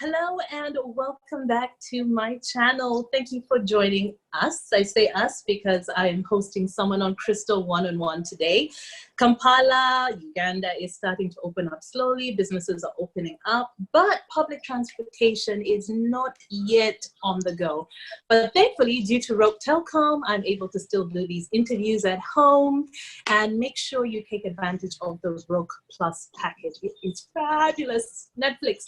Hello and welcome back to my channel. Thank you for joining us. I say us because I am hosting someone on Crystal One-on-One today. Kampala, Uganda is starting to open up slowly. Businesses are opening up, but public transportation is not yet on the go. But thankfully, due to Rope Telecom, I'm able to still do these interviews at home, and make sure you take advantage of the Rope Plus package. It is fabulous. Netflix.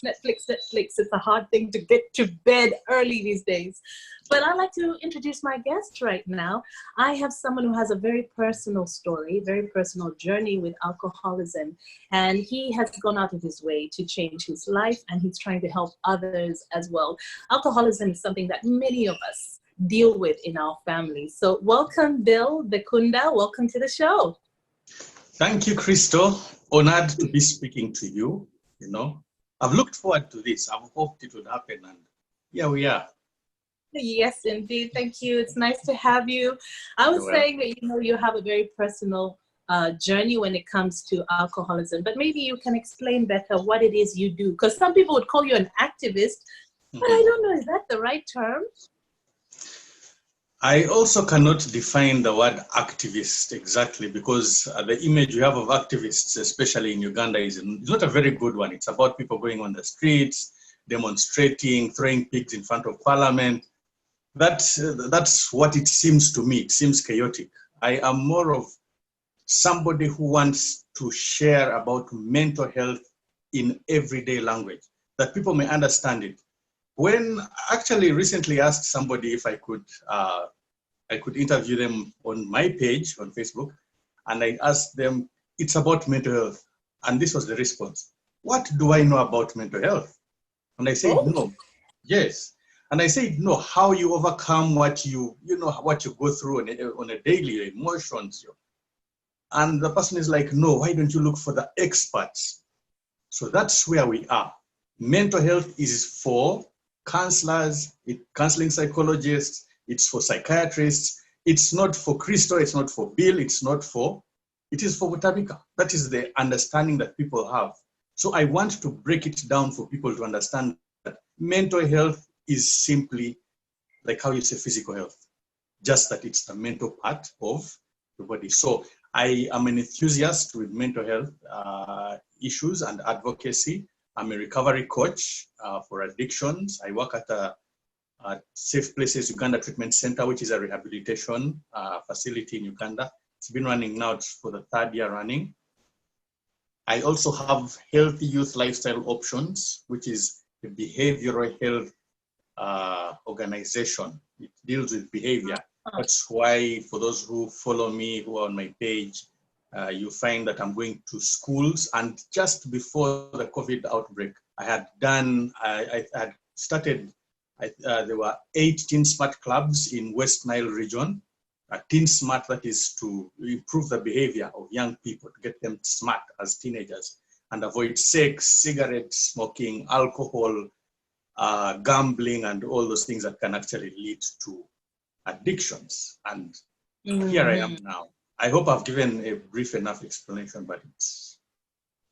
It's a hard thing to get to bed early these days. But I'd like to introduce my guest right now. I have someone who has a very personal story, very personal journey with alcoholism. And he has gone out of his way to change his life, and he's trying to help others as well. Alcoholism is something that many of us deal with in our families. So welcome, Bill Bekunda. Welcome to the show. Thank you, Crystal. Honored to be speaking to you. I've looked forward to this. I've hoped it would happen, and here we are. Yes, indeed. Thank you. It's nice to have you. I was saying that, you have a very personal journey when it comes to alcoholism, but maybe you can explain better what it is you do, because some people would call you an activist, but I don't know, is that the right term? I also cannot define the word activist exactly, because the image we have of activists, especially in Uganda, is not a very good one. It's about people going on the streets, demonstrating, throwing pigs in front of parliament. That's what it seems to me. It seems chaotic. I am more of somebody who wants to share about mental health in everyday language, that people may understand it. When I actually recently asked somebody if I could interview them on my page on Facebook, and I asked them, it's about mental health. And this was the response. What do I know about mental health? And I said, no. Yes. And I said, no, how you overcome what you go through on a daily, emotions. And the person is like, no, why don't you look for the experts? So that's where we are. Mental health is for counselors, counseling psychologists, it's for psychiatrists. It's not for Crystal, it's not for Bill, it is for Butabika. That is the understanding that people have. So I want to break it down for people to understand that mental health is simply like how you say physical health, just that it's the mental part of the body. So I am an enthusiast with mental health issues and advocacy. I'm a recovery coach for addictions. I work at Safe Places Uganda Treatment Center, which is a rehabilitation facility in Uganda. It's been running now for the 3rd year running. I also have Healthy Youth Lifestyle Options, which is a behavioral health organization. It deals with behavior. That's why for those who follow me, who are on my page, you find that I'm going to schools. And just before the COVID outbreak, I had started, there were 8 Teen Smart clubs in West Nile region. Teen Smart, that is to improve the behavior of young people, to get them smart as teenagers and avoid sex, cigarette smoking, alcohol, gambling, and all those things that can actually lead to addictions. And here I am now. I hope I've given a brief enough explanation, but it's...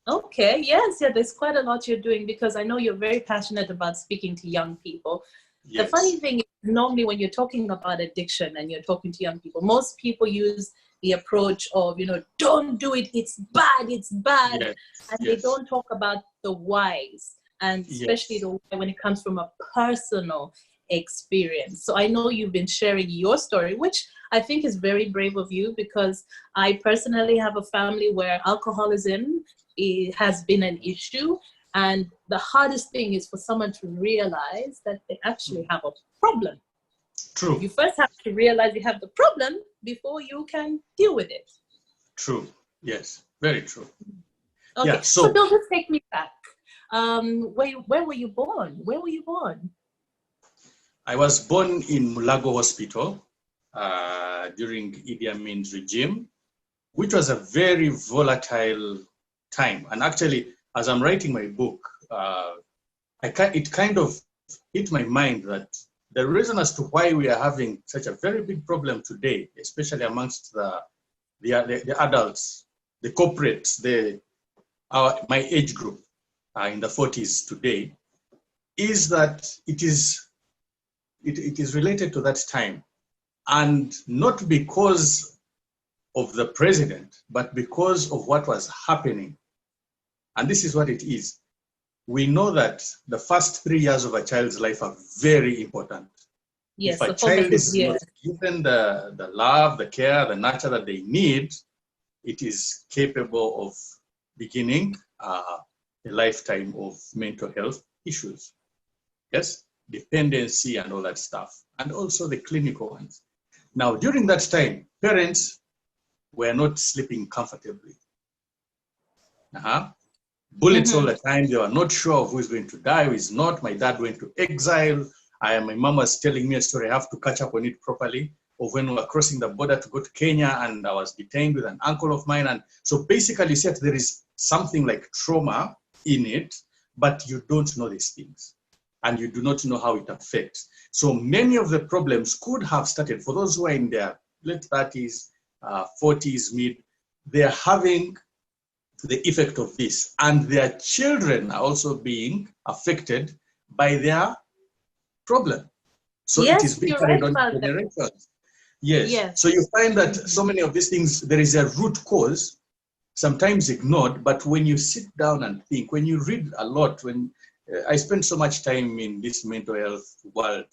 Okay, yes, there's quite a lot you're doing, because I know you're very passionate about speaking to young people. Yes. The funny thing is, normally when you're talking about addiction and you're talking to young people, most people use the approach of, don't do it, it's bad. Yes. And they don't talk about the whys, and especially the why when it comes from a personal experience. So I know you've been sharing your story, which I think is very brave of you, because I personally have a family where alcoholism has been an issue, and the hardest thing is for someone to realize that they actually have a problem. True. You first have to realize you have the problem before you can deal with it. True. Yes, very true. Okay, yeah, so Bill, just take me back. Where were you born? Where were you born? I was born in Mulago Hospital during Idi Amin's regime, which was a very volatile time. And actually, as I'm writing my book, it kind of hit my mind that the reason as to why we are having such a very big problem today, especially amongst the adults, the corporates, my age group in the 40s today, is that it is related to that time, and not because of the president, but because of what was happening. And this is what it is. We know that the first 3 years of a child's life are very important. Yes, If a the child formative is not years. given the love, the care, the nurture that they need, it is capable of beginning a lifetime of mental health issues. Yes, dependency and all that stuff, and also the clinical ones. Now, during that time, parents were not sleeping comfortably. Bullets all the time. They were not sure of who is going to die, who is not. My dad went to exile. My mom was telling me a story. I have to catch up on it properly. Of when we were crossing the border to go to Kenya, and I was detained with an uncle of mine. And so basically, you said there is something like trauma in it, but you don't know these things, and you do not know how it affects. So many of the problems could have started for those who are in their late 30s, 40s, mid. They are having the effect of this, and their children are also being affected by their problem. So it is Yes, being you're carried right on about that. generations. Yes. Yes. So you find that so many of these things, there is a root cause, sometimes ignored, but when you sit down and think, when you read a lot, when I spend so much time in this mental health world,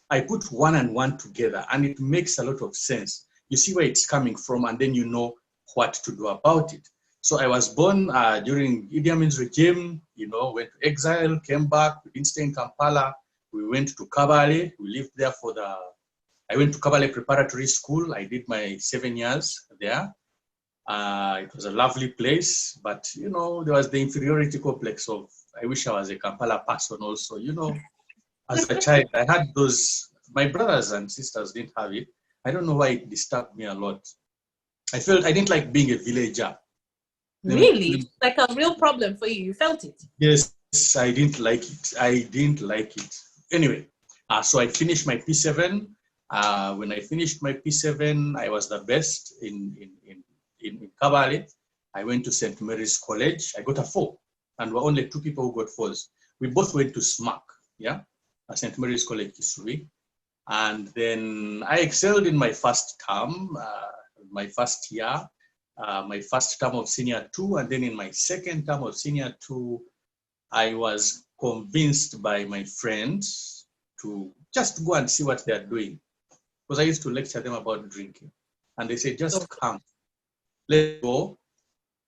I put one and one together, and it makes a lot of sense. You see where it's coming from, and then you know what to do about it. So I was born during Idi Amin's regime, went to exile, came back, we didn't stay in Kampala. We went to Kabale, we lived there I went to Kabale Preparatory School. I did my 7 years there. It was a lovely place, but, there was the inferiority complex of, I wish I was a Kampala person also, as a child. I had those, my brothers and sisters didn't have it. I don't know why it disturbed me a lot. I felt I didn't like being a villager. Really? Like a real problem for you. You felt it? Yes, I didn't like it. I didn't like it. Anyway, so I finished my P7. When I finished my P7, I was the best in Kabale. I went to St. Mary's College. I got a 4, and we're only 2 people who got 4s. We both went to SMAC, St. Mary's College, Kisui. And then I excelled in my first term, my first year. My first term of senior 2, and then in my second term of senior 2, I was convinced by my friends to just go and see what they're doing, because I used to lecture them about drinking, and they said, just come, let's go.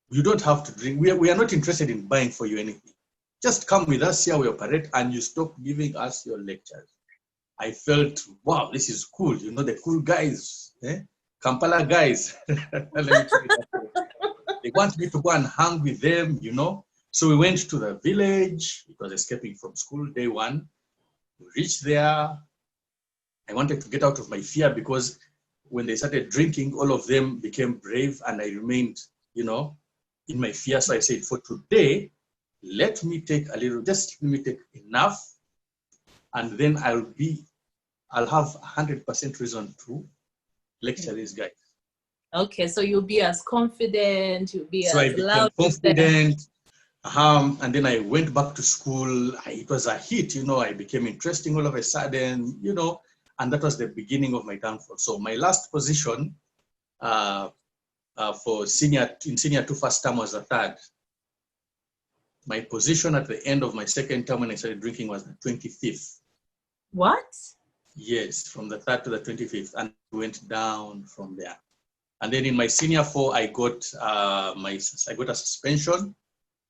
You don't have to drink. We are not interested in buying for you anything. Just come with us, see how we operate, and you stop giving us your lectures. I felt, wow, this is cool. The cool guys, Kampala guys. They want me to go and hang with them, So we went to the village. It was escaping from school, day 1. We reached there. I wanted to get out of my fear, because when they started drinking, all of them became brave, and I remained, in my fear. So I said, for today, let me take a little, just let me take enough, and then I'll have 100% reason to lecture these guys. Okay, so you'll be as confident, you'll be so as loud. I became confident, and then I went back to school. It was a hit, I became interesting all of a sudden, and that was the beginning of my downfall. So my last position for senior 2 first term was the 3rd. My position at the end of my second term when I started drinking was the 25th. What? Yes, from the 3rd to the 25th, and went down from there. And then in my senior 4, I got a suspension.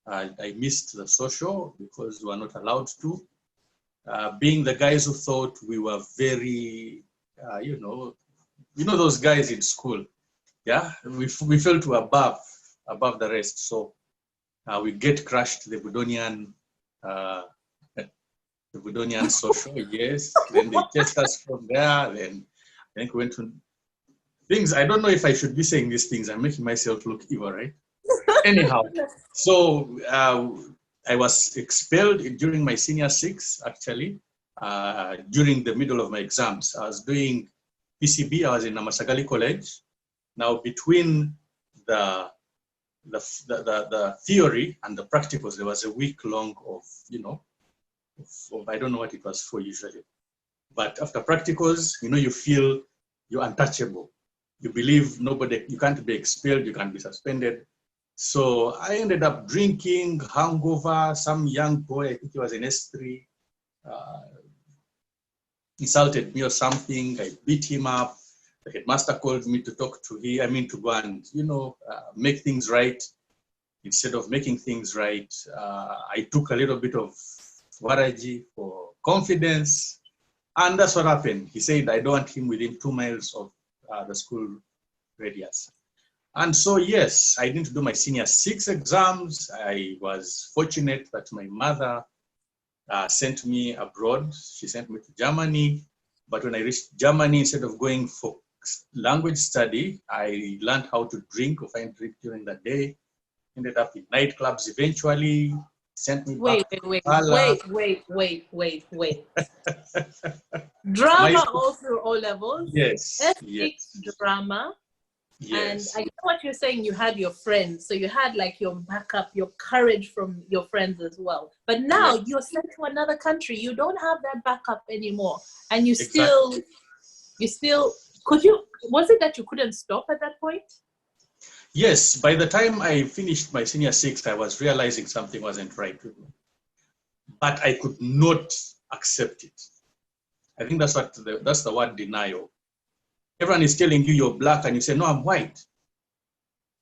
I missed the social because we were not allowed to. Being the guys who thought we were very, those guys in school. Yeah, we felt we were above the rest. So we get crushed the Budonian social. Yes. Then they test us from there. Then I think we went to things. I don't know if I should be saying these things. I'm making myself look evil, right? Anyhow, so I was expelled during my senior 6, actually, during the middle of my exams. I was doing PCB. I was in Namasagali College. Now, between the theory and the practicals, there was a week long of, I don't know what it was for usually. But after practicals, you feel you're untouchable. You believe nobody, you can't be expelled, you can't be suspended. So I ended up drinking, hangover, some young boy, I think he was in S3, insulted me or something. I beat him up. The headmaster called me to talk to him, to go and, make things right. Instead of making things right, I took a little bit of Waraji for confidence. And that's what happened. He said, I don't want him within 2 miles of the school radius. And so, yes, I didn't do my senior 6 exams. I was fortunate that my mother sent me abroad. She sent me to Germany. But when I reached Germany, instead of going for language study, I learned how to drink or find drink during the day. Ended up in nightclubs eventually. Sent me Wait. Drama all through O levels. Yes. S6 yes. drama. Yes. And I know what you're saying, you had your friends. So you had like your backup, your courage from your friends as well. But now you're sent to another country. You don't have that backup anymore. And you still, was it that you couldn't stop at that point? Yes, by the time I finished my senior 6, I was realizing something wasn't right with me. But I could not accept it. I think that's the word denial. Everyone is telling you you're black and you say, no, I'm white.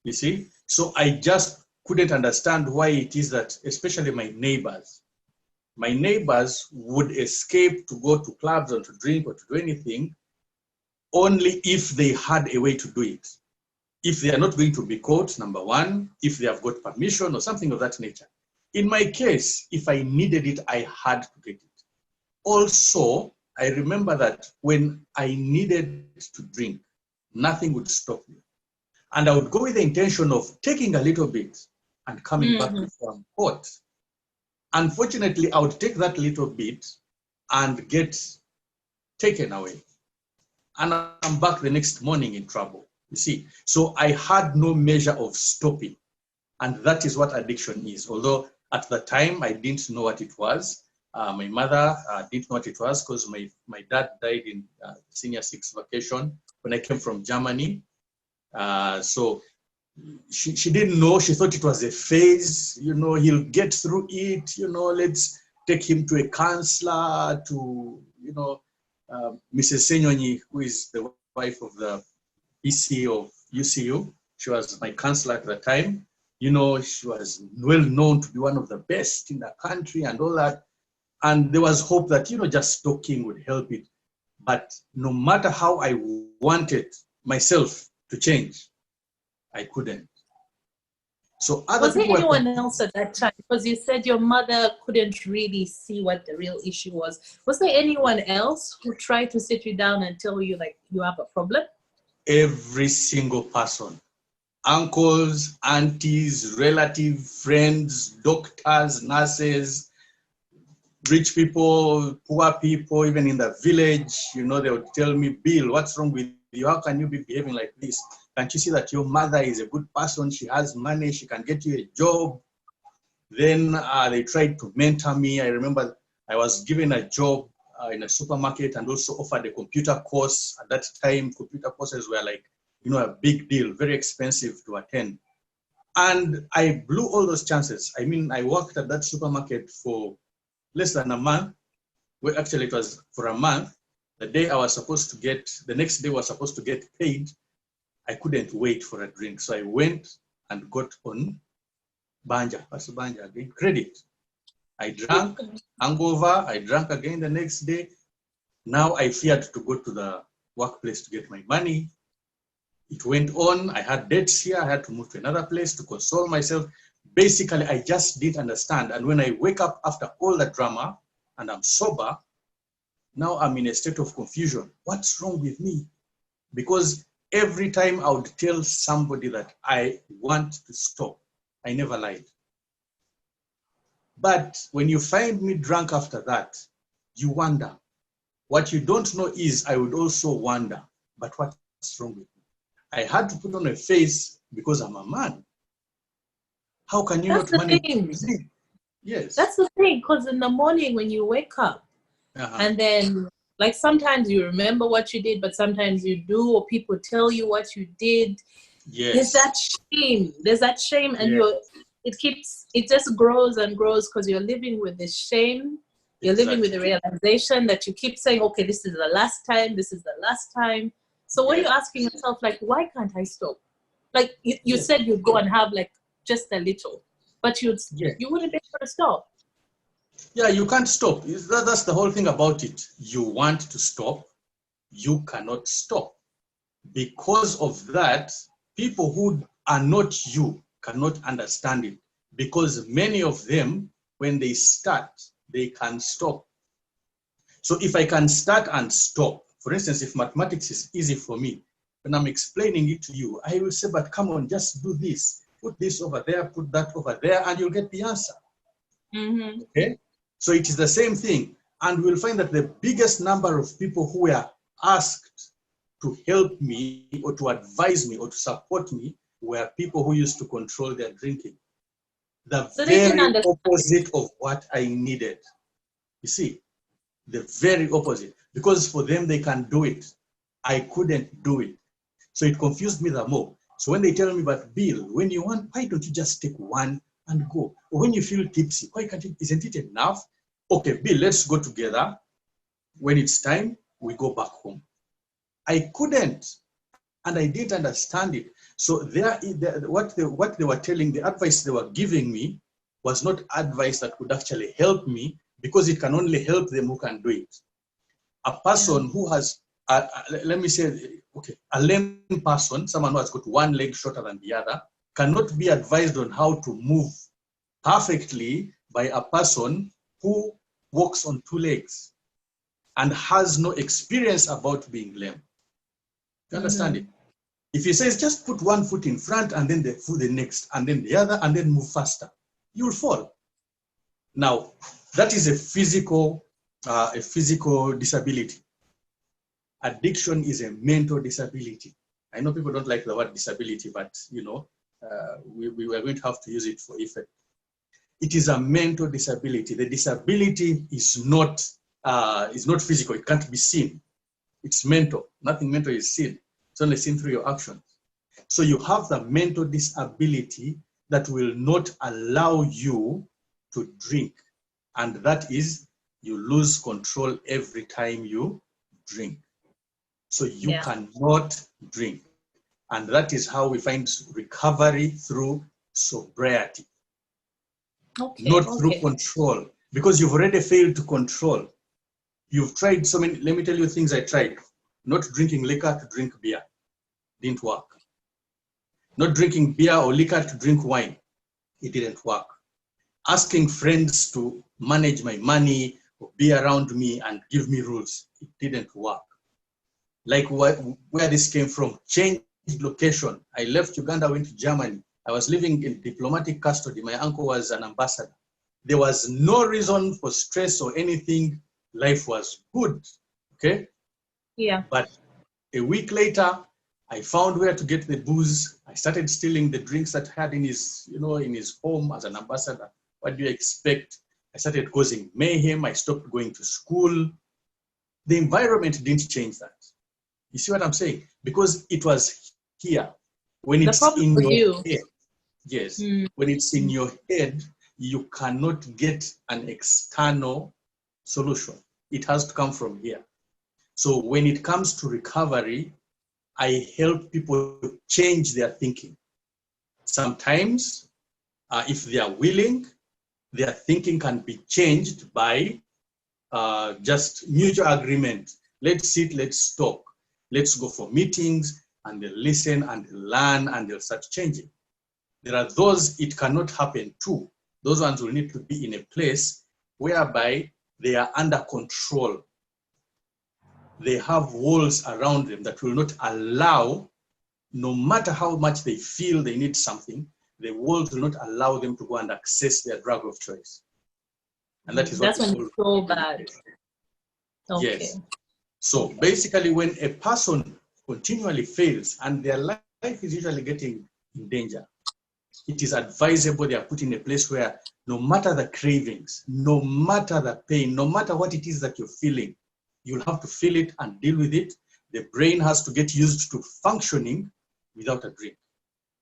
You see? So I just couldn't understand why it is that, especially my neighbors would escape to go to clubs or to drink or to do anything only if they had a way to do it. If they are not going to be caught, number one, if they have got permission or something of that nature. In my case, if I needed it, I had to get it. Also, I remember that when I needed to drink, nothing would stop me. And I would go with the intention of taking a little bit and coming back before I'm caught. Unfortunately, I would take that little bit and get taken away. And I'm back the next morning in trouble, you see. So I had no measure of stopping. And that is what addiction is. Although at the time, I didn't know what it was. My mother didn't know what it was because my dad died in senior 6 vacation when I came from Germany. So she didn't know. She thought it was a phase. He'll get through it. Let's take him to a counselor, to, Mrs. Senyonyi, who is the wife of the EC of UCU. She was my counselor at the time. She was well known to be one of the best in the country and all that. And there was hope that, just talking would help it. But no matter how I wanted myself to change, I couldn't. So was there anyone else at that time? Because you said your mother couldn't really see what the real issue was. Was there anyone else who tried to sit you down and tell you, like, you have a problem? Every single person. Uncles, aunties, relatives, friends, doctors, nurses, rich people, poor people, even in the village, they would tell me, Bill, what's wrong with you? How can you be behaving like this? Can't you see that your mother is a good person? She has money. She can get you a job. Then they tried to mentor me. I remember I was given a job in a supermarket and also offered a computer course. At that time, computer courses were like, a big deal, very expensive to attend. And I blew all those chances. I mean, I worked at that supermarket for less than a month. Well, actually, it was for a month. The next day I was supposed to get paid. I couldn't wait for a drink. So I went and got on banja. What's banja again? Credit. I drank, hangover. I drank again the next day. Now I feared to go to the workplace to get my money. It went on. I had debts here. I had to move to another place to console myself. Basically, I just didn't understand. And when I wake up after all the drama and I'm sober, now I'm in a state of confusion. What's wrong with me? Because every time I would tell somebody that I want to stop, I never lied. But when you find me drunk after that, you wonder. What you don't know is I would also wonder, but what's wrong with me? I had to put on a face because I'm a man. How can you not manage to drink? Yes. That's the thing, because in the morning when you wake up, and then like sometimes you remember what you did, but sometimes you do, or people tell you what you did. Yes. There's that shame. There's that shame, and it just grows and grows because you're living with this shame. You're living with the realization that you keep saying, okay, this is the last time, this is the last time. So when you're asking yourself, like, why can't I stop? Like you said you'd go and have like just a little, but you wouldn't be able to stop. Yeah, you can't stop. That's the whole thing about it. You want to stop, you cannot stop. Because of that, people who are not you cannot understand it. Because many of them, when they start, they can stop. So if I can start and stop, for instance, if mathematics is easy for me, when I'm explaining it to you, I will say, but come on, just do this. Put this over there, put that over there, and you'll get the answer. Mm-hmm. Okay? So it is the same thing. And we'll find that the biggest number of people who were asked to help me or to advise me or to support me were people who used to control their drinking. The very opposite of what I needed. You see, the very opposite. Because for them, they can do it. I couldn't do it. So it confused me the more. So when they tell me, but Bill, when you want, why don't you just take one and go? Or when you feel tipsy, why can't it, isn't it enough? Okay, Bill, let's go together. When it's time, we go back home. I couldn't, and I didn't understand it. So what they were telling, the advice they were giving me was not advice that could actually help me, because it can only help them who can do it. A person who has, let me say, okay, a lame person, someone who has got one leg shorter than the other, cannot be advised on how to move perfectly by a person who walks on two legs and has no experience about being lame. You understand it? If he says, just put one foot in front and then the foot the next, and then the other, and then move faster, you'll fall. Now, that is a physical disability. Addiction is a mental disability. I know people don't like the word disability, but you know, we are going to have to use it for effect. It is a mental disability. The disability is not physical. It can't be seen. It's mental. Nothing mental is seen. It's only seen through your actions. So you have the mental disability that will not allow you to drink. And that is, you lose control every time you drink. So you cannot drink. And that is how we find recovery through sobriety. Not through control. Because you've already failed to control. You've tried so many, let me tell you things I tried. Not drinking liquor to drink beer. Didn't work. Not drinking beer or liquor to drink wine. It didn't work. Asking friends to manage my money or be around me and give me rules. It didn't work. Like where this came from, changed location. I left Uganda, went to Germany. I was living in diplomatic custody. My uncle was an ambassador. There was no reason for stress or anything. Life was good, okay? Yeah. But a week later, I found where to get the booze. I started stealing the drinks that I had in his home as an ambassador. What do you expect? I started causing mayhem. I stopped going to school. The environment didn't change that. You see what I'm saying? Because it was here. When it's in your head, yes, when it's in your head, you cannot get an external solution. It has to come from here. So when it comes to recovery, I help people change their thinking. Sometimes, if they are willing, their thinking can be changed by just mutual agreement. Let's sit, let's talk. Let's go for meetings, and they'll listen and they'll learn and they'll start changing. There are those it cannot happen to. Those ones will need to be in a place whereby they are under control. They have walls around them that will not allow, no matter how much they feel they need something, the walls will not allow them to go and access their drug of choice. And that is what that's when it's so bad. Okay. Yes. So basically, when a person continually fails and their life is usually getting in danger, it is advisable they are put in a place where no matter the cravings, no matter the pain, no matter what it is that you're feeling, you'll have to feel it and deal with it. The brain has to get used to functioning without a drink,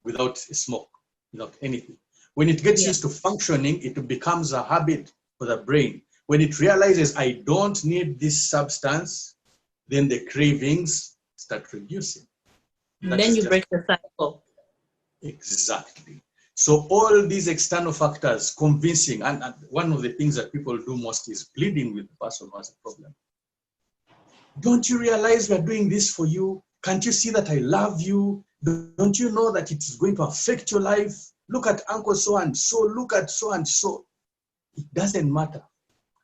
without a smoke, without anything. When it gets used to functioning, it becomes a habit for the brain. When it realizes I don't need this substance, then the cravings start reducing. And then you break the cycle. Exactly. So all these external factors, convincing, and one of the things that people do most is pleading with the person who has a problem. Don't you realize we're doing this for you? Can't you see that I love you? Don't you know that it's going to affect your life? Look at Uncle so and so, look at so and so. It doesn't matter.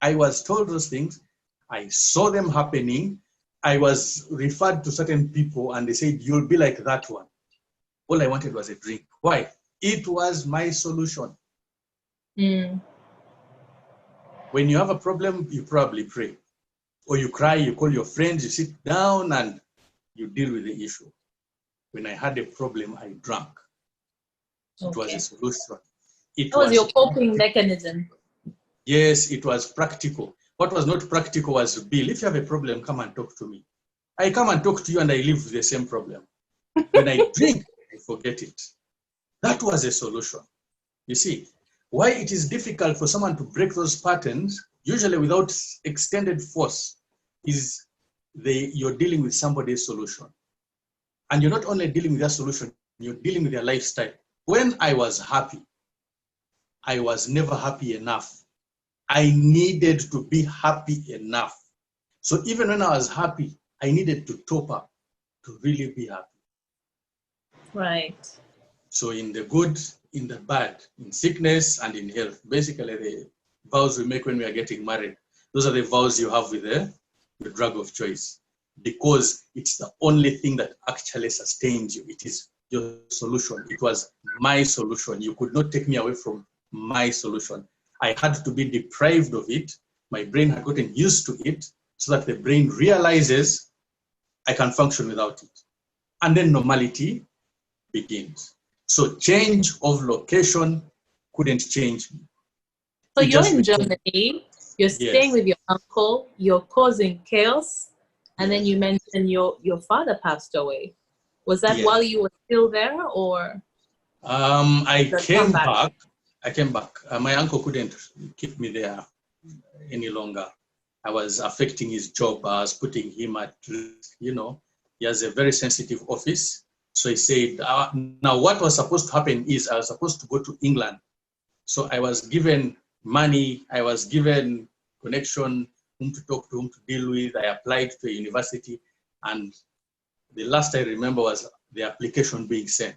I was told those things. I saw them happening. I was referred to certain people and they said, you'll be like that one. All I wanted was a drink. Why? It was my solution. When you have a problem, you probably pray. Or you cry, you call your friends, you sit down and you deal with the issue. When I had a problem, I drank. It was a solution. That was your coping mechanism. Yes, it was practical. What was not practical was, Bill, if you have a problem, come and talk to me. I come and talk to you and I live with the same problem. When I drink, I forget it. That was a solution. You see, why it is difficult for someone to break those patterns, usually without extended force, is you're dealing with somebody's solution. And you're not only dealing with their solution, you're dealing with their lifestyle. When I was happy, I was never happy enough. I needed to be happy enough. So even when I was happy, I needed to top up to really be happy. Right. So in the good, in the bad, in sickness and in health, basically the vows we make when we are getting married, those are the vows you have with the drug of choice, because it's the only thing that actually sustains you. It is your solution. It was my solution. You could not take me away from my solution. I had to be deprived of it. My brain had gotten used to it so that the brain realizes I can function without it. And then normality begins. So change of location couldn't change me. So you're in Germany, you're staying with your uncle, you're causing chaos, and then you mentioned your father passed away. Was that while you were still there, or? I came back. My uncle couldn't keep me there any longer. I was affecting his job. I was putting him at, he has a very sensitive office. So he said, now what was supposed to happen is I was supposed to go to England. So I was given money, I was given connection, whom to talk to, whom to deal with. I applied to a university, and the last I remember was the application being sent.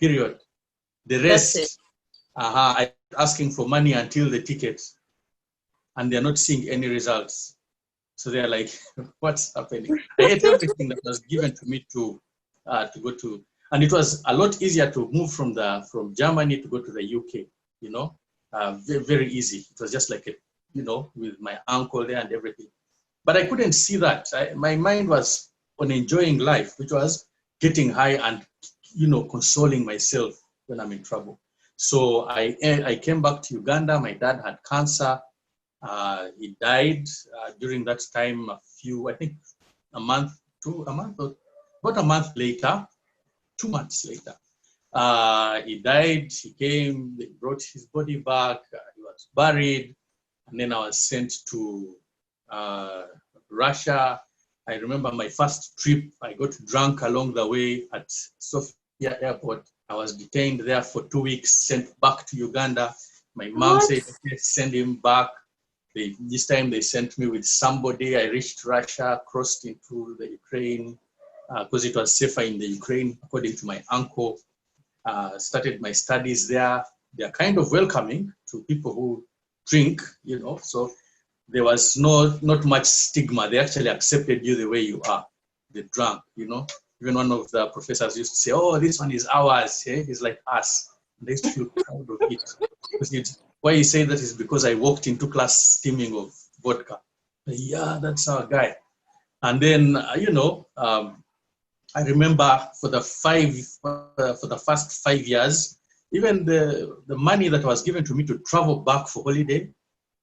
Period. The rest, I asking for money until the tickets, and they're not seeing any results. So they're like, what's happening? I ate everything that was given to me to go to, and it was a lot easier to move from Germany to go to the UK, very, very easy. It was just like, with my uncle there and everything. But I couldn't see that. My mind was on enjoying life, which was getting high and, consoling myself when I'm in trouble. So I came back to Uganda. My dad had cancer. He died during that time, about a month later, 2 months later. He died, he came, they brought his body back, he was buried, and then I was sent to Russia. I remember my first trip, I got drunk along the way at Sofia Airport. I was detained there for 2 weeks, sent back to Uganda. My mom said, okay, send him back. This time they sent me with somebody. I reached Russia, crossed into the Ukraine, because it was safer in the Ukraine, according to my uncle. Started my studies there. They're kind of welcoming to people who drink, so there was not much stigma. They actually accepted you the way you are, the drunk, Even one of the professors used to say, oh, this one is ours. Yeah? He's like us. And they used to feel proud of it. Why he said that is because I walked into class steaming of vodka. Yeah, that's our guy. And then, I remember for the first 5 years, even the money that was given to me to travel back for holiday,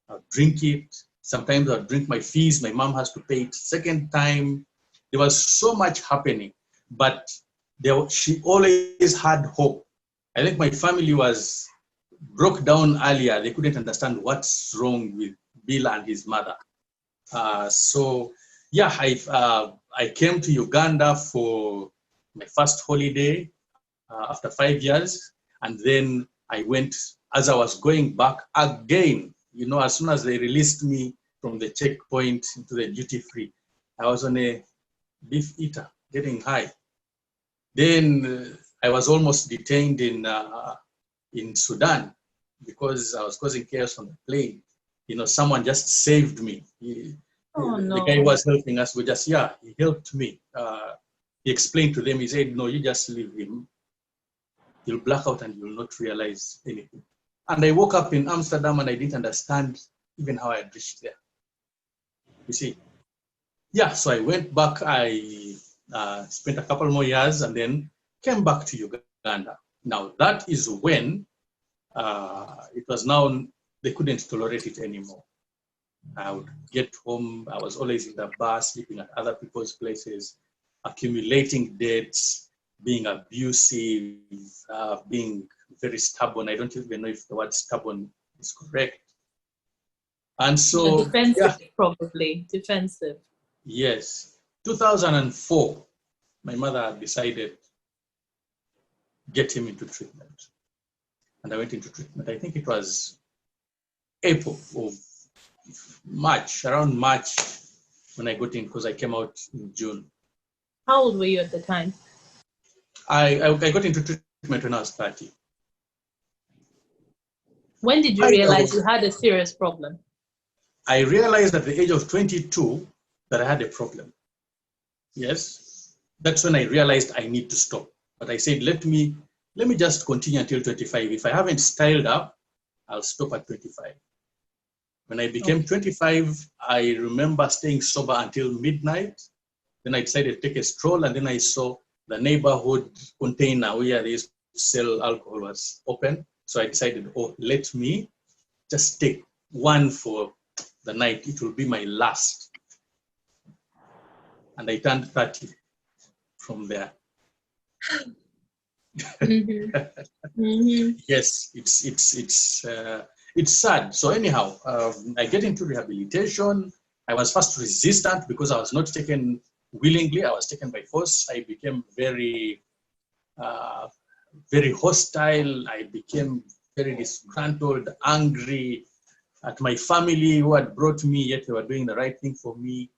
I'll drink it. Sometimes I'll drink my fees. My mom has to pay it. Second time, there was so much happening, but she always had hope. I think my family was broke down earlier. They couldn't understand what's wrong with Bill and his mother. So yeah, I came to Uganda for my first holiday after 5 years, and then I went as I was going back again. You know, as soon as they released me from the checkpoint into the duty free, I was on a beef eater, getting high. Then I was almost detained in Sudan because I was causing chaos on the plane. You know, someone just saved me. Oh, no. The guy who was helping us, he helped me. He explained to them, he said, no, you just leave him. You'll black out and you'll not realize anything. And I woke up in Amsterdam and I didn't understand even how I had reached there. You see? Yeah, so I went back, I spent a couple more years and then came back to Uganda. Now that is when it was now, they couldn't tolerate it anymore. I would get home, I was always in the bar, sleeping at other people's places, accumulating debts, being abusive, being very stubborn. I don't even know if the word stubborn is correct. And so, defensive, probably, defensive. Yes. 2004, my mother decided get him into treatment. And I went into treatment. I think it was April or March, around March when I got in, because I came out in June. How old were you at the time? I got into treatment when I was 30. When did you realize you had a serious problem? I realized at the age of 22 that I had a problem. Yes, that's when I realized I need to stop. But I said, let me just continue until 25. If I haven't styled up, I'll stop at 25. When I became 25, I remember staying sober until midnight. Then I decided to take a stroll, and then I saw the neighborhood container where they used to sell alcohol was open. So I decided, let me just take one for the night. It will be my last. And I turned 30 from there. Mm-hmm. Mm-hmm. Yes, it's sad. So anyhow, I get into rehabilitation. I was first resistant because I was not taken willingly. I was taken by force. I became very, very hostile. I became very disgruntled, angry at my family who had brought me, yet they were doing the right thing for me.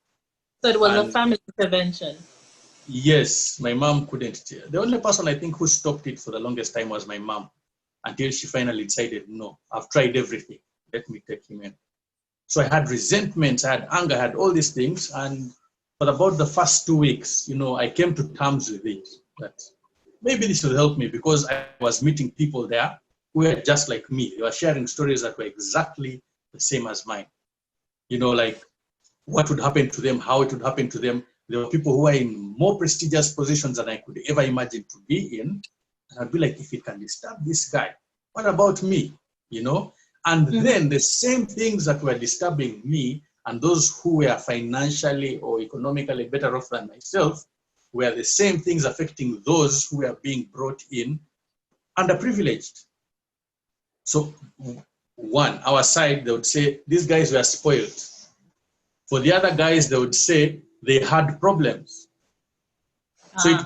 So it was a family intervention. Yes, my mom couldn't. The only person I think who stopped it for the longest time was my mom, until she finally decided, no, I've tried everything. Let me take him in. So I had resentments, I had anger, I had all these things. And for about the first 2 weeks, I came to terms with it, that maybe this will help me, because I was meeting people there who were just like me. They were sharing stories that were exactly the same as mine. Like what would happen to them, how it would happen to them. There were people who were in more prestigious positions than I could ever imagine to be in. And I'd be like, if it can disturb this guy, what about me? And then the same things that were disturbing me and those who were financially or economically better off than myself were the same things affecting those who were being brought in underprivileged. So our side, they would say, these guys were spoiled. For the other guys, they would say they had problems. So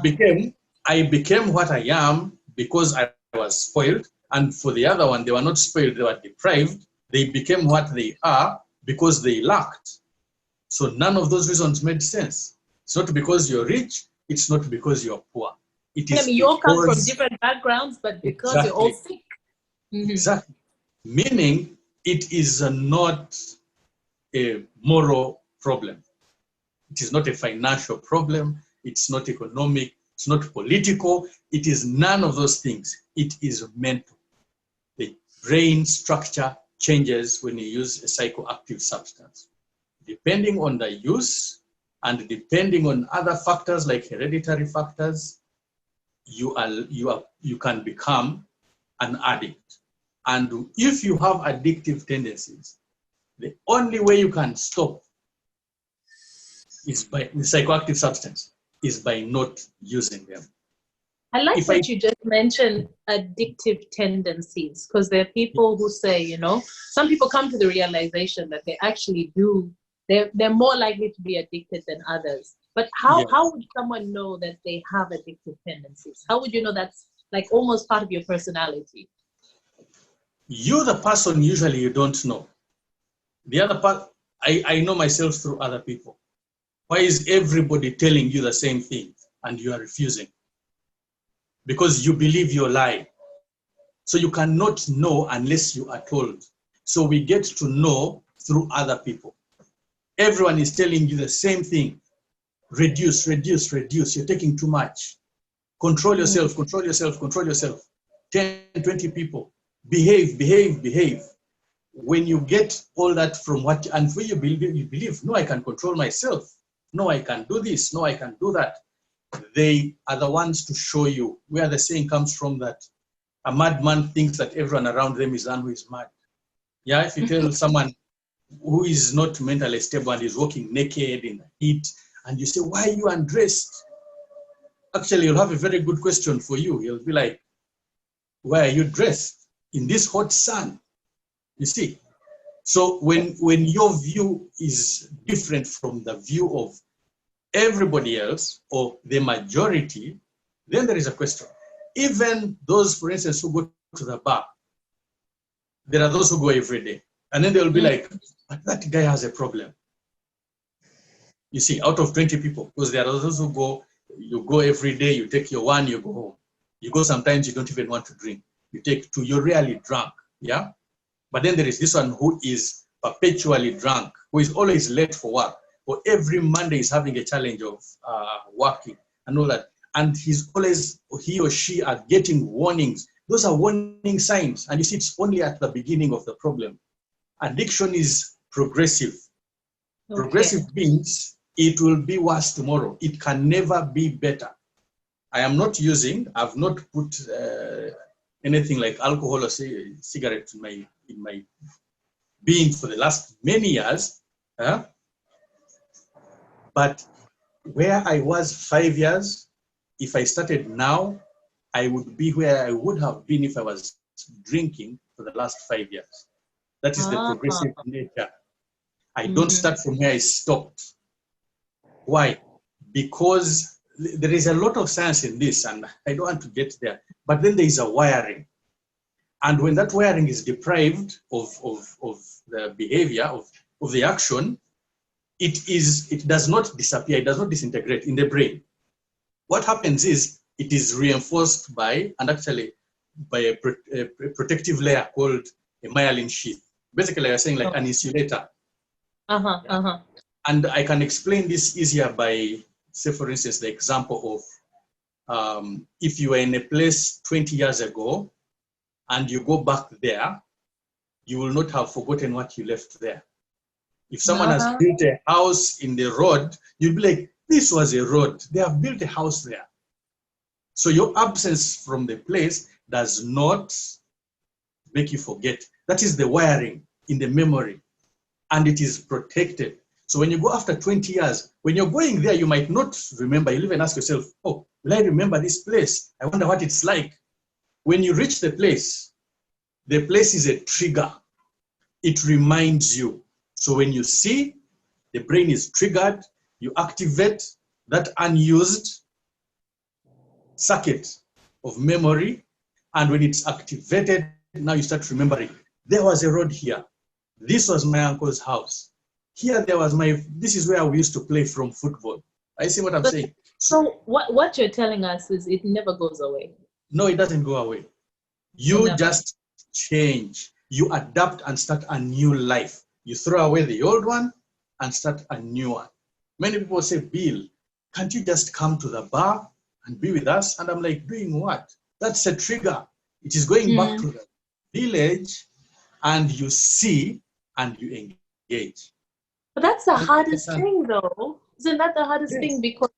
I became what I am because I was spoiled. And for the other one, they were not spoiled, they were deprived. They became what they are because they lacked. So none of those reasons made sense. It's not because you're rich, it's not because you're poor. It is you all come from different backgrounds, but because you're all sick. Mm-hmm. Exactly. Meaning it is not a moral problem. It is not a financial problem. It's not economic. It's not political. It is none of those things. It is mental. The brain structure changes when you use a psychoactive substance. Depending on the use And depending on other factors like hereditary factors, you can become an addict. And if you have addictive tendencies, the only way you can stop is by the psychoactive substance, is by not using them. I like that you just mentioned addictive tendencies, because there are people who say, you know, some people come to the realization that they actually do, they're more likely to be addicted than others. But how would someone know that they have addictive tendencies? How would you know that's like almost part of your personality? You, the person, usually you don't know. The other part, I know myself through other people. Why is everybody telling you the same thing and you are refusing? Because you believe your lie. So you cannot know unless you are told. So we get to know through other people. Everyone is telling you the same thing. Reduce, reduce, reduce. You're taking too much. Control yourself, control yourself, control yourself. 10, 20 people. Behave, behave, behave. When you get all that from what, and when you believe, no, I can control myself. No, I can do this. No, I can do that. They are the ones to show you where the saying comes from, that a madman thinks that everyone around them is the one who is mad. Yeah, if you tell someone who is not mentally stable and is walking naked in the heat, and you say, why are you undressed? Actually, you'll have a very good question for you. He'll be like, why are you dressed in this hot sun? You see? So when your view is different from the view of everybody else or the majority, then there is a question. Even those, for instance, who go to the bar, there are those who go every day. And then they'll be like, but that guy has a problem. You see, out of 20 people, because there are those who go, you go every day, you take your one, you go home. You go sometimes, you don't even want to drink. You take two, you're really drunk, yeah? But then there is this one who is perpetually drunk, who is always late for work, or every Monday is having a challenge of working and all that. And he's always, he or she are getting warnings. Those are warning signs. And you see, it's only at the beginning of the problem. Addiction is progressive. Okay. Progressive means it will be worse tomorrow. It can never be better. I am not using, I've not put anything like alcohol or cigarette in my being for the last many years. But where I was 5 years, if I started now, I would be where I would have been if I was drinking for the last 5 years. That is the progressive nature. I don't start from where I stopped. Why? Because there is a lot of science in this, and I don't want to get there. But then there is a wiring. And when that wiring is deprived of the behavior, of the action, it does not disappear, it does not disintegrate in the brain. What happens is it is reinforced by, and actually by a protective layer called a myelin sheath. Basically, you're saying like an insulator. And I can explain this easier by, say, for instance, the example of if you were in a place 20 years ago and you go back there, you will not have forgotten what you left there. If someone has built a house in the road, you'll be like, this was a road. They have built a house there. So your absence from the place does not make you forget. That is the wiring in the memory, and it is protected. So when you go after 20 years, when you're going there, you might not remember. You'll even ask yourself, oh, will I remember this place? I wonder what it's like. When you reach the place is a trigger. It reminds you. So when you see the brain is triggered, you activate that unused circuit of memory. And when it's activated, now you start remembering. There was a road here. This was my uncle's house. Here there was this is where we used to play from football. I see what I'm saying. So what you're telling us is it never goes away. No, it doesn't go away. You just change. You adapt and start a new life. You throw away the old one and start a new one. Many people say, Bill, can't you just come to the bar and be with us? And I'm like, doing what? That's a trigger. It is going back to the village, and you see and you engage. But that's the hardest thing, though. Isn't that the hardest Yes. thing? Because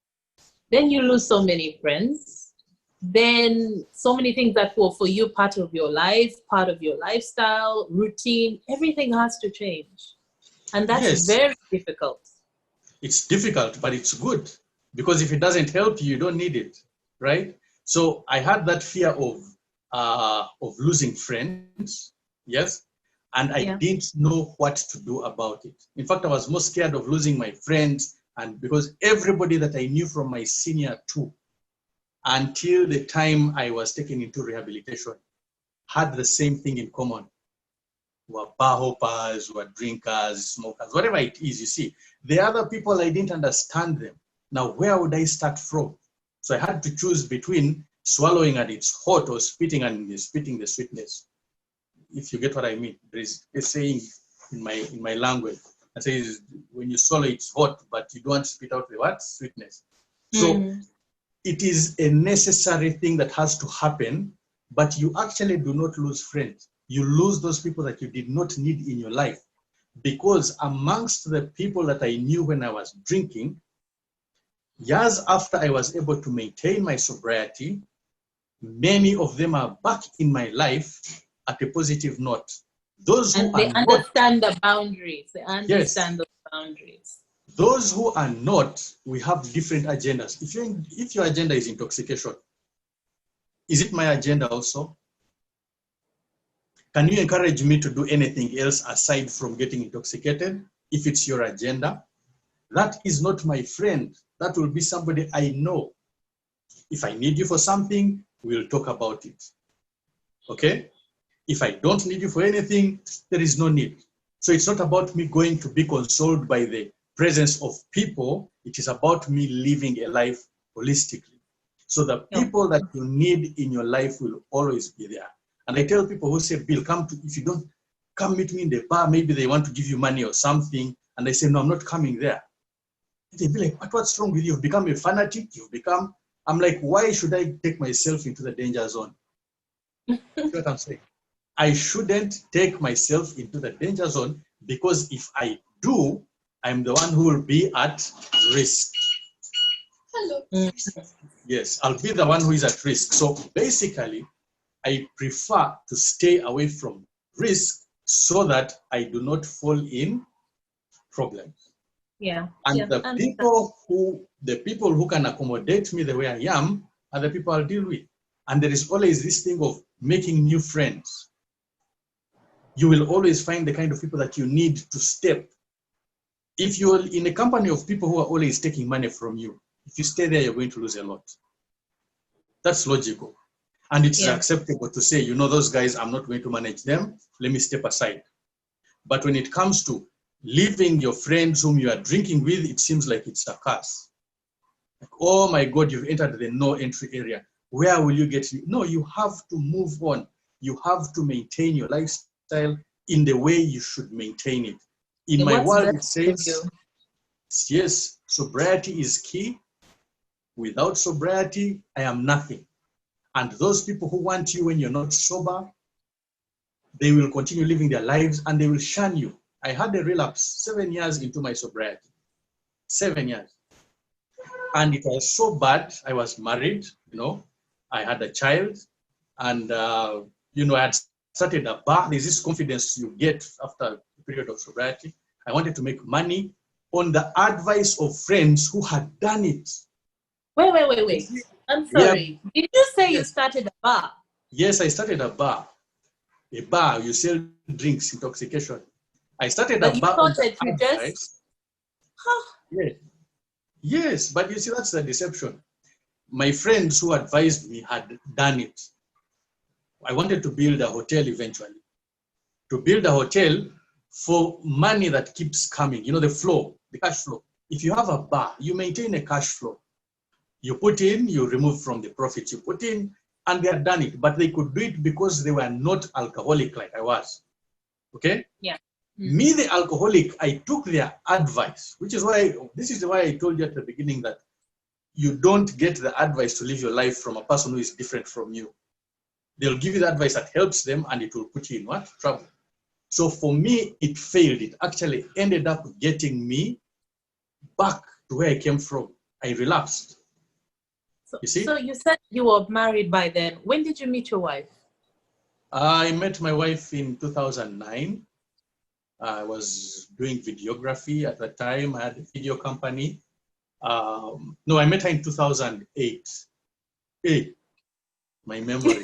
then you lose so many friends. Then so many things that were for you part of your life, part of your lifestyle, routine, everything has to change. And that's Yes, very difficult. it's difficult, but it's good, because if it doesn't help you, you don't need it, right? So I had that fear of losing friends, yes, and I Yeah. didn't know what to do about it. In fact, I was more scared of losing my friends, and because everybody that I knew from my senior two until the time I was taken into rehabilitation had the same thing in common. Were bar hoppers, were drinkers, smokers, whatever it is, you see. The other people, I didn't understand them. Now, where would I start from? So I had to choose between swallowing and it's hot or spitting and spitting the sweetness. If you get what I mean. There is a saying in my language that says when you swallow it's hot, but you don't spit out the what? Sweetness. So it is a necessary thing that has to happen, but you actually do not lose friends. You lose those people that you did not need in your life. Because amongst the people that I knew when I was drinking, years after I was able to maintain my sobriety, many of them are back in my life at a positive note. Those who And are they not, understand the boundaries. They yes, understand those boundaries. those who are not, we have different agendas. If your agenda is intoxication, is it my agenda also? Can you encourage me to do anything else aside from getting intoxicated? If it's your agenda, that is not my friend. That will be somebody I know. If I need you for something, we'll talk about it. Okay? If I don't need you for anything, there is no need. So it's not about me going to be consoled by the presence of people. It is about me living a life holistically. So the people that you need in your life will always be there. And I tell people who say, Bill, if you don't come meet me in the bar, maybe they want to give you money or something. And I say, no, I'm not coming there. They'd be like, what's wrong with you? You've become a fanatic. I'm like, why should I take myself into the danger zone? See what I'm saying? I shouldn't take myself into the danger zone, because if I do, I'm the one who will be at risk. Hello. Yes, I'll be the one who is at risk. So basically, I prefer to stay away from risk so that I do not fall in problems. Yeah. And Yeah. the people who can accommodate me the way I am are the people I'll deal with. And there is always this thing of making new friends. You will always find the kind of people that you need to step. If you're in a company of people who are always taking money from you, if you stay there, you're going to lose a lot. That's logical. And it's acceptable to say, those guys, I'm not going to manage them. Let me step aside. But when it comes to leaving your friends whom you are drinking with, it seems like it's a curse. Like, oh my God, you've entered the no entry area. Where will you get? No, you have to move on. You have to maintain your lifestyle in the way you should maintain it. In my world, it says, yes, sobriety is key. Without sobriety, I am nothing. And those people who want you when you're not sober, they will continue living their lives and they will shun you. I had a relapse 7 years into my sobriety. 7 years. And it was so bad. I was married, I had a child, and, I had started a bar. There's this confidence you get after a period of sobriety. I wanted to make money on the advice of friends who had done it. Wait. I'm sorry. Did you say you started a bar? Yes, I started a bar. A bar, you sell drinks, intoxication. I started a bar on the advice. Yes, but you see, that's the deception. My friends who advised me had done it. I wanted to build a hotel eventually. To build a hotel for money that keeps coming, the flow, the cash flow. If you have a bar, you maintain a cash flow. You put in, you remove from the profits you put in, and they had done it. But they could do it because they were not alcoholic like I was. Okay? Yeah. Me, the alcoholic, I took their advice, this is why I told you at the beginning that you don't get the advice to live your life from a person who is different from you. They'll give you the advice that helps them and it will put you in what? Trouble. So for me, it failed. It actually ended up getting me back to where I came from, I relapsed. So, You see? so you said you were married by then. When did you meet your wife? I met my wife in 2009. I was doing videography at the time. I had a video company. No, I met her in 2008. Hey, my memory.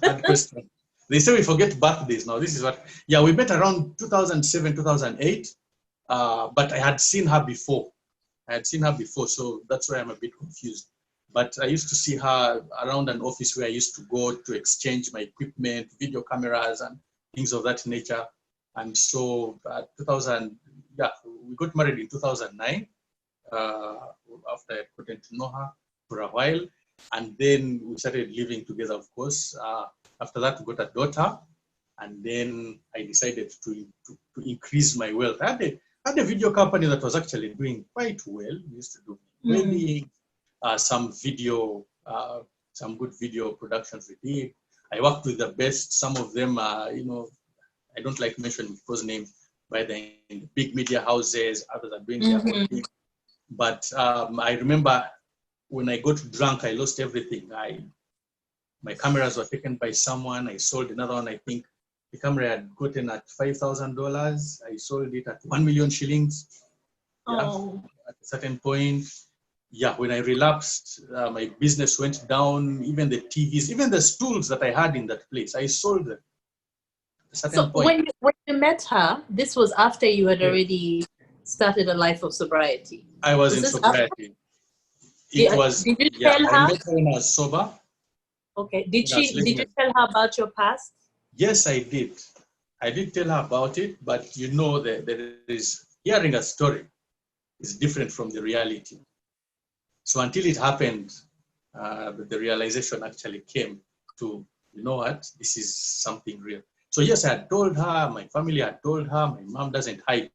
Hard question. They say we forget birthdays now. This is what, yeah, we met around 2007, 2008. But I had seen her before. So that's why I'm a bit confused. But I used to see her around an office where I used to go to exchange my equipment, video cameras, and things of that nature. And so, 2000, yeah, we got married in 2009. After I gotten to know her for a while, and then we started living together. Of course, after that, we got a daughter, and then I decided to increase my wealth. I had a video company that was actually doing quite well. We used to do weddings, some good video productions we did. I worked with the best. Some of them are, I don't like mentioning people's names, but they're in big media houses. Others are doing their own thing. But I remember when I got drunk, I lost everything. My cameras were taken by someone. I sold another one. I think the camera I had gotten at $5,000. I sold it at 1 million shillings. Yeah, at a certain point. Yeah, when I relapsed, my business went down. Even the TVs, even the stools that I had in that place, I sold them. At a certain point. When you met her, this was after you had already started a life of sobriety. I was in sobriety. It was. Did you Yeah, tell her? I met her when I was sober. Okay. Did you tell her about your past? Yes, I did. I did tell her about it, but there is hearing a story is different from the reality. So until it happened, the realization actually came to, you know what, this is something real. So yes, I had told her, my family had told her, my mom doesn't hide.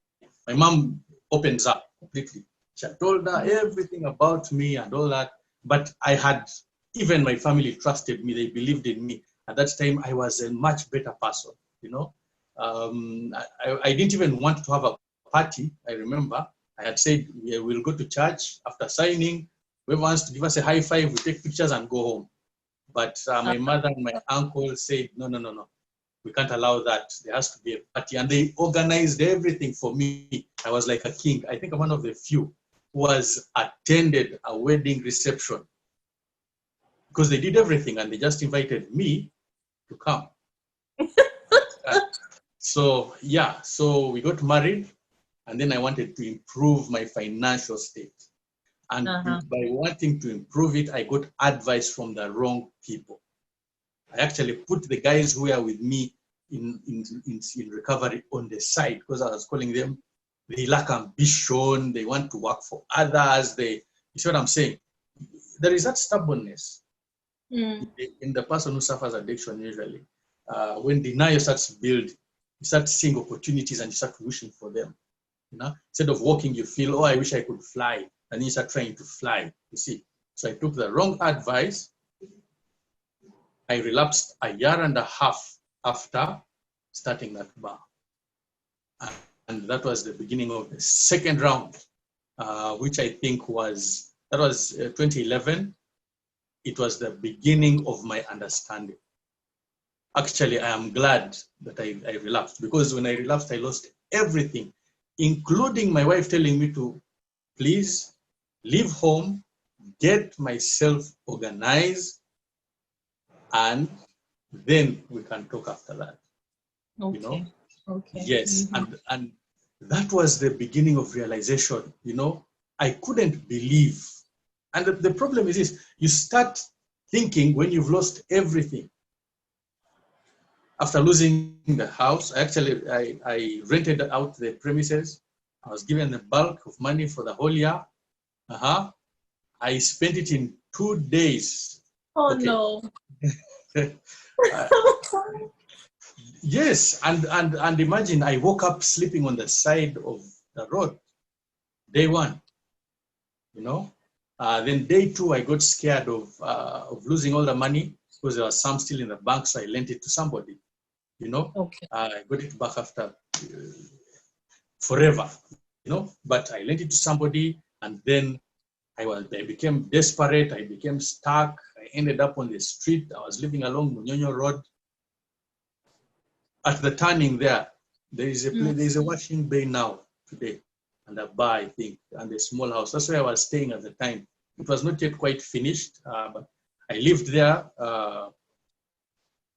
My mom opens up completely. She had told her everything about me and all that, but even my family trusted me, they believed in me. At that time, I was a much better person, I didn't even want to have a party, I remember. I had said, we'll go to church after signing. Whoever wants to give us a high five, we take pictures and go home. But my mother and my uncle said, no. We can't allow that. There has to be a party. And they organized everything for me. I was like a king. I think I'm one of the few who has attended a wedding reception because they did everything and they just invited me to come. So we got married, and then I wanted to improve my financial state. And by wanting to improve it, I got advice from the wrong people. I actually put the guys who were with me in recovery on the side because I was calling them, they lack ambition, they want to work for others. You see what I'm saying? There is that stubbornness in the person who suffers addiction usually. When denial starts to build, you start seeing opportunities and you start wishing for them. Instead of walking, you feel, oh, I wish I could fly. And then you start trying to fly, you see. So I took the wrong advice. I relapsed a year and a half after starting that bar. And that was the beginning of the second round, which I think was 2011. It was the beginning of my understanding. Actually, I am glad that I relapsed, because when I relapsed, I lost everything, including my wife telling me to please leave home, get myself organized, and then we can talk after that. Okay. Okay. Yes, and that was the beginning of realization. I couldn't believe. And the problem is this: you start thinking when you've lost everything. After losing the house, I rented out the premises. I was given the bulk of money for the whole year. I spent it in 2 days. Oh, okay. No. Yes, and imagine I woke up sleeping on the side of the road. Day one, Then day two, I got scared of losing all the money because there was some still in the bank, so I lent it to somebody. Okay. I got it back after forever, But I lent it to somebody. And then I became desperate. I became stuck. I ended up on the street. I was living along Munyonyo Road. At the turning there is a place, there is a washing bay now today, and a bar, I think, and a small house. That's where I was staying at the time. It was not yet quite finished, but I lived there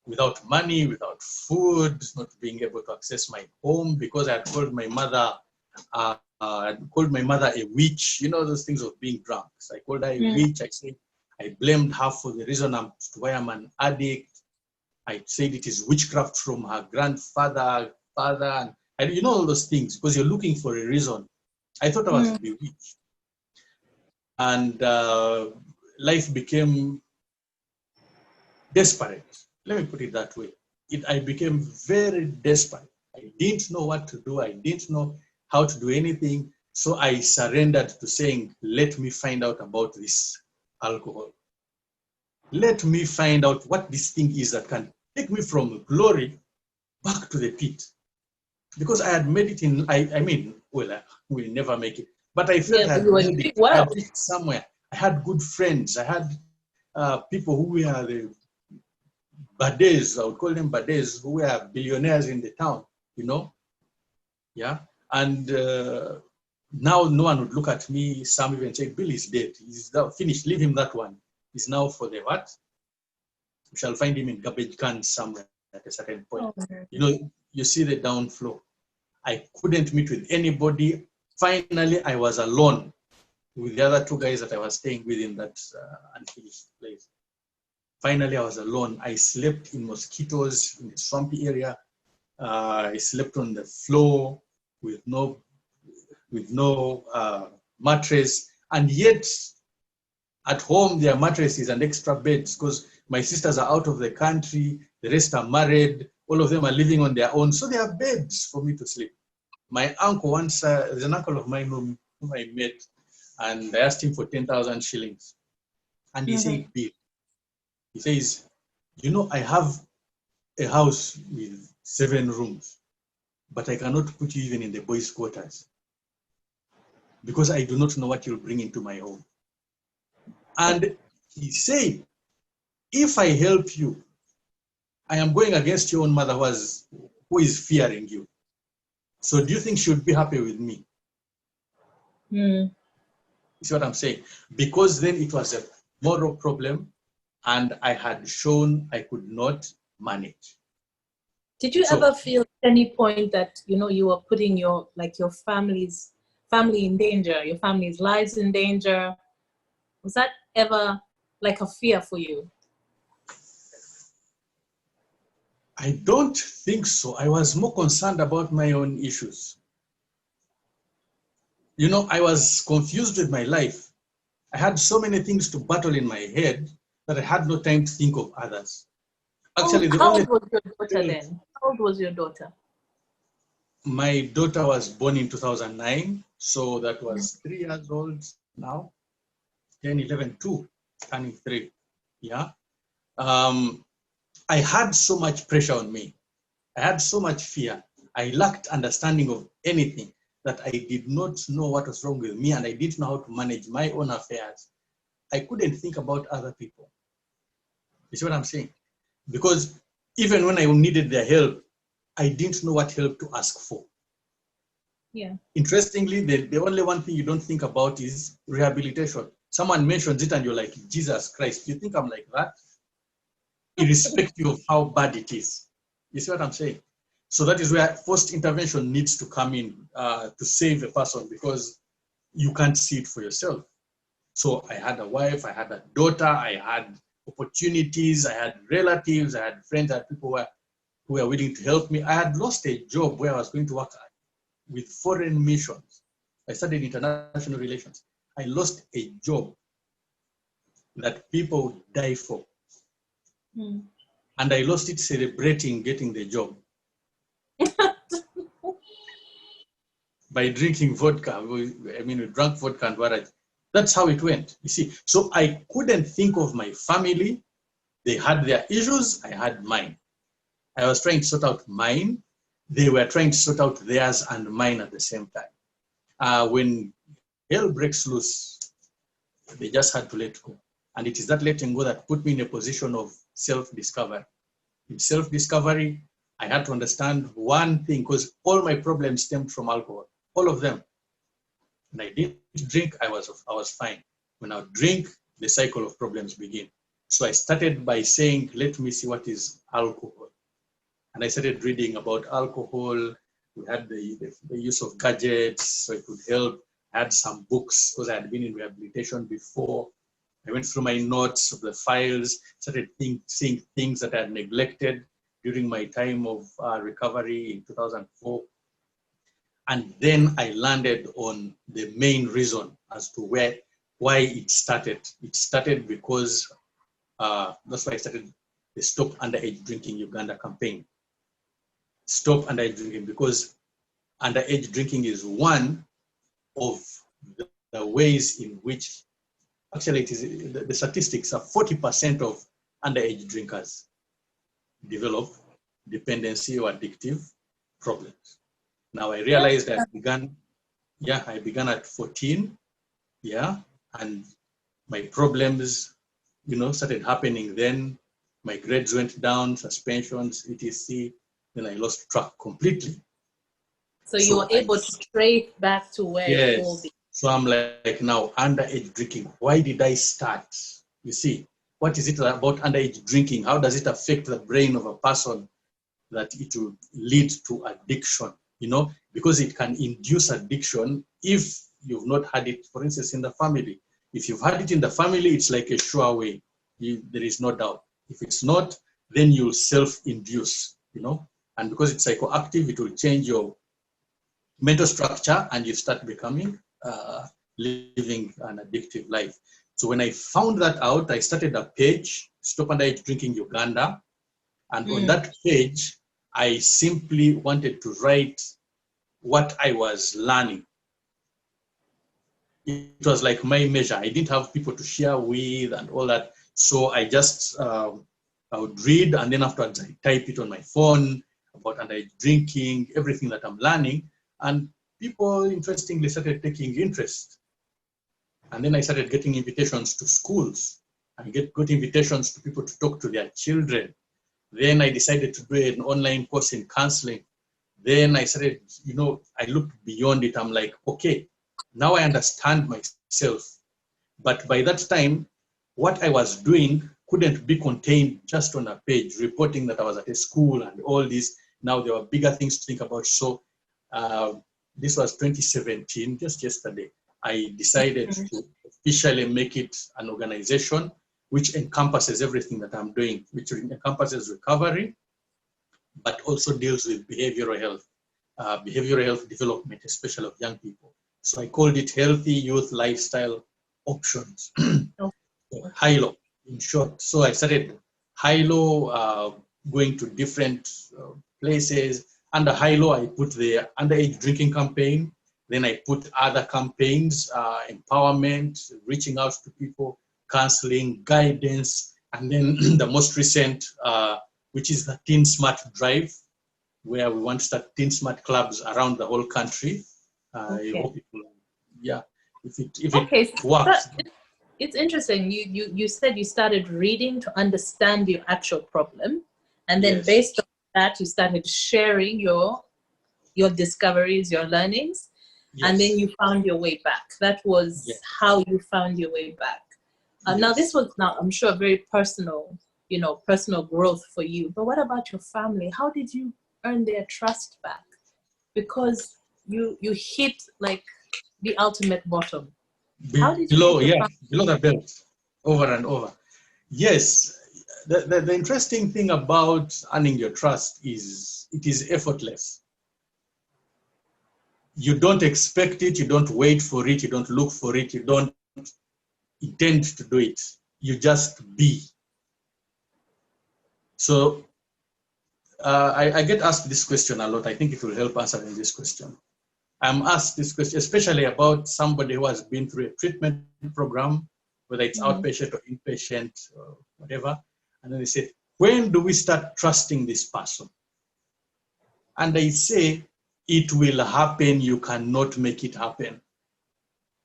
without money, without food, not being able to access my home because I had called my mother. I called my mother a witch. You know those things of being drunk. So I called her a witch. I said I blamed her for the reason why I'm an addict. I said it is witchcraft from her grandfather, father, and you know all those things because you're looking for a reason. I thought I was bewitched, and life became desperate. Let me put it that way. I became very desperate. I didn't know what to do. I didn't know how to do anything. So I surrendered to saying, let me find out about this alcohol. Let me find out what this thing is that can take me from glory back to the pit. Because I had made it in, I mean, well, I will never make it. But I felt I had made it, I had it somewhere. I had good friends. I had people who were the bades, I would call them bades, who were billionaires in the town, you know? Yeah. And now no one would look at me, some even say, Bill is dead. He's now finished, leave him that one. He's now for the what? We shall find him in garbage cans somewhere at a certain point. You know, you see the downflow. I couldn't meet with anybody. Finally, I was alone with the other two guys that I was staying with in that unfinished place. Finally, I was alone. I slept in mosquitoes in a swampy area. I slept on the floor with no mattress, and yet at home their mattresses and extra beds because my sisters are out of the country, the rest are married, all of them are living on their own, so there are beds for me to sleep. My uncle once, there's an uncle of mine whom I met, and I asked him for 10,000 shillings, and he said, Bill, he says, you know, I have a house with 7 rooms, but I cannot put you even in the boys' quarters because I do not know what you'll bring into my home. And he said, if I help you, I am going against your own mother who is fearing you. So do you think she would be happy with me? You see what I'm saying? Because then it was a moral problem and I had shown I could not manage. Did you ever feel at any point that, you know, you were putting your family in danger, your family's lives in danger? Was that ever like a fear for you? I don't think so. I was more concerned about my own issues. You know, I was confused with my life. I had so many things to battle in my head that I had no time to think of others. Actually, how old was your daughter then? How old was your daughter? My daughter was born in 2009, so that was 3 years old now. 10, 11, 2, turning 3. Yeah. I had so much pressure on me. I had so much fear. I lacked understanding of anything that I did not know what was wrong with me, and I didn't know how to manage my own affairs. I couldn't think about other people. You see what I'm saying? Because even when I needed their help, I didn't know what help to ask for. Yeah. Interestingly, the only one thing you don't think about is rehabilitation. Someone mentions it and you're like, Jesus Christ, you think I'm like that? Irrespective of how bad it is. You see what I'm saying? So that is where first intervention needs to come in to save a person because you can't see it for yourself. So I had a wife, I had a daughter, I had opportunities, I had relatives, I had friends, I had people who were willing to help me. I had lost a job where I was going to work with foreign missions. I studied international relations. I lost a job that people would die for. And I lost it celebrating getting the job. By drinking vodka. I mean, we drank vodka and what that's how it went, you see. So I couldn't think of my family. They had their issues, I had mine. I was trying to sort out mine. They were trying to sort out theirs and mine at the same time. When hell breaks loose, they just had to let go. And it is that letting go that put me in a position of self-discovery. In self-discovery, I had to understand one thing, because all my problems stemmed from alcohol, all of them. When I didn't drink, I was fine. When I drink, the cycle of problems begin. So I started by saying, let me see what is alcohol. And I started reading about alcohol. We had the use of gadgets, so it would help. I had some books, because I had been in rehabilitation before. I went through my notes of the files, started seeing things that I had neglected during my time of recovery in 2004. And then I landed on the main reason as to why it started. It started because that's why I started the Stop Underage Drinking Uganda campaign. Stop underage drinking, because underage drinking is one of the ways in which, actually it is, the statistics are 40% of underage drinkers develop dependency or addictive problems. Now I realized I began at 14, and my problems, started happening then. My grades went down, suspensions, etc. Then I lost track completely. So you were able to trace back to where it all began. So I'm like, now, underage drinking, why did I start? You see, what is it about underage drinking? How does it affect the brain of a person that it will lead to addiction? Because it can induce addiction if you've not had it, for instance, in the family. If you've had it in the family, it's like a sure way. There is no doubt. If it's not, then you'll self-induce, and because it's psychoactive, it will change your mental structure and you start becoming, living an addictive life. So when I found that out, I started a page, Stop Underage Drinking Uganda. And on that page, I simply wanted to write what I was learning. It was like my measure. I didn't have people to share with and all that. So I just, I would read, and then afterwards I type it on my phone about underage drinking, everything that I'm learning. And people, interestingly, started taking interest. And then I started getting invitations to schools. I got invitations to people to talk to their children. Then I decided to do an online course in counseling. Then I started, I looked beyond it. I'm like, okay, now I understand myself. But by that time, what I was doing couldn't be contained just on a page, reporting that I was at a school and all this. Now there were bigger things to think about. So this was 2017, just yesterday. I decided to officially make it an organization which encompasses everything that I'm doing, which encompasses recovery, but also deals with behavioral health development, especially of young people. So I called it Healthy Youth Lifestyle Options, HILO in short. So I started HILO, going to different places. Under HILO, I put the underage drinking campaign. Then I put other campaigns, empowerment, reaching out to people, counseling, guidance, and then the most recent, which is the Teen Smart Drive, where we want to start Teen Smart clubs around the whole country. I hope it will, if it works. It's interesting. You said you started reading to understand your actual problem, and then based on that, you started sharing your discoveries, your learnings. And then you found your way back. That was how you found your way back. Now, this was I'm sure, very personal, personal growth for you. But what about your family? How did you earn their trust back? Because you hit like the ultimate bottom. How did you below the belt, over and over. Yes, the interesting thing about earning your trust is it is effortless. You don't expect it, you don't wait for it, you don't look for it, you don't intend to do it. You just be. So I get asked this question a lot. I think it will help answering this question. I'm asked this question, especially about somebody who has been through a treatment program, whether it's outpatient or inpatient or whatever. And then they say, when do we start trusting this person? And I say, it will happen. You cannot make it happen.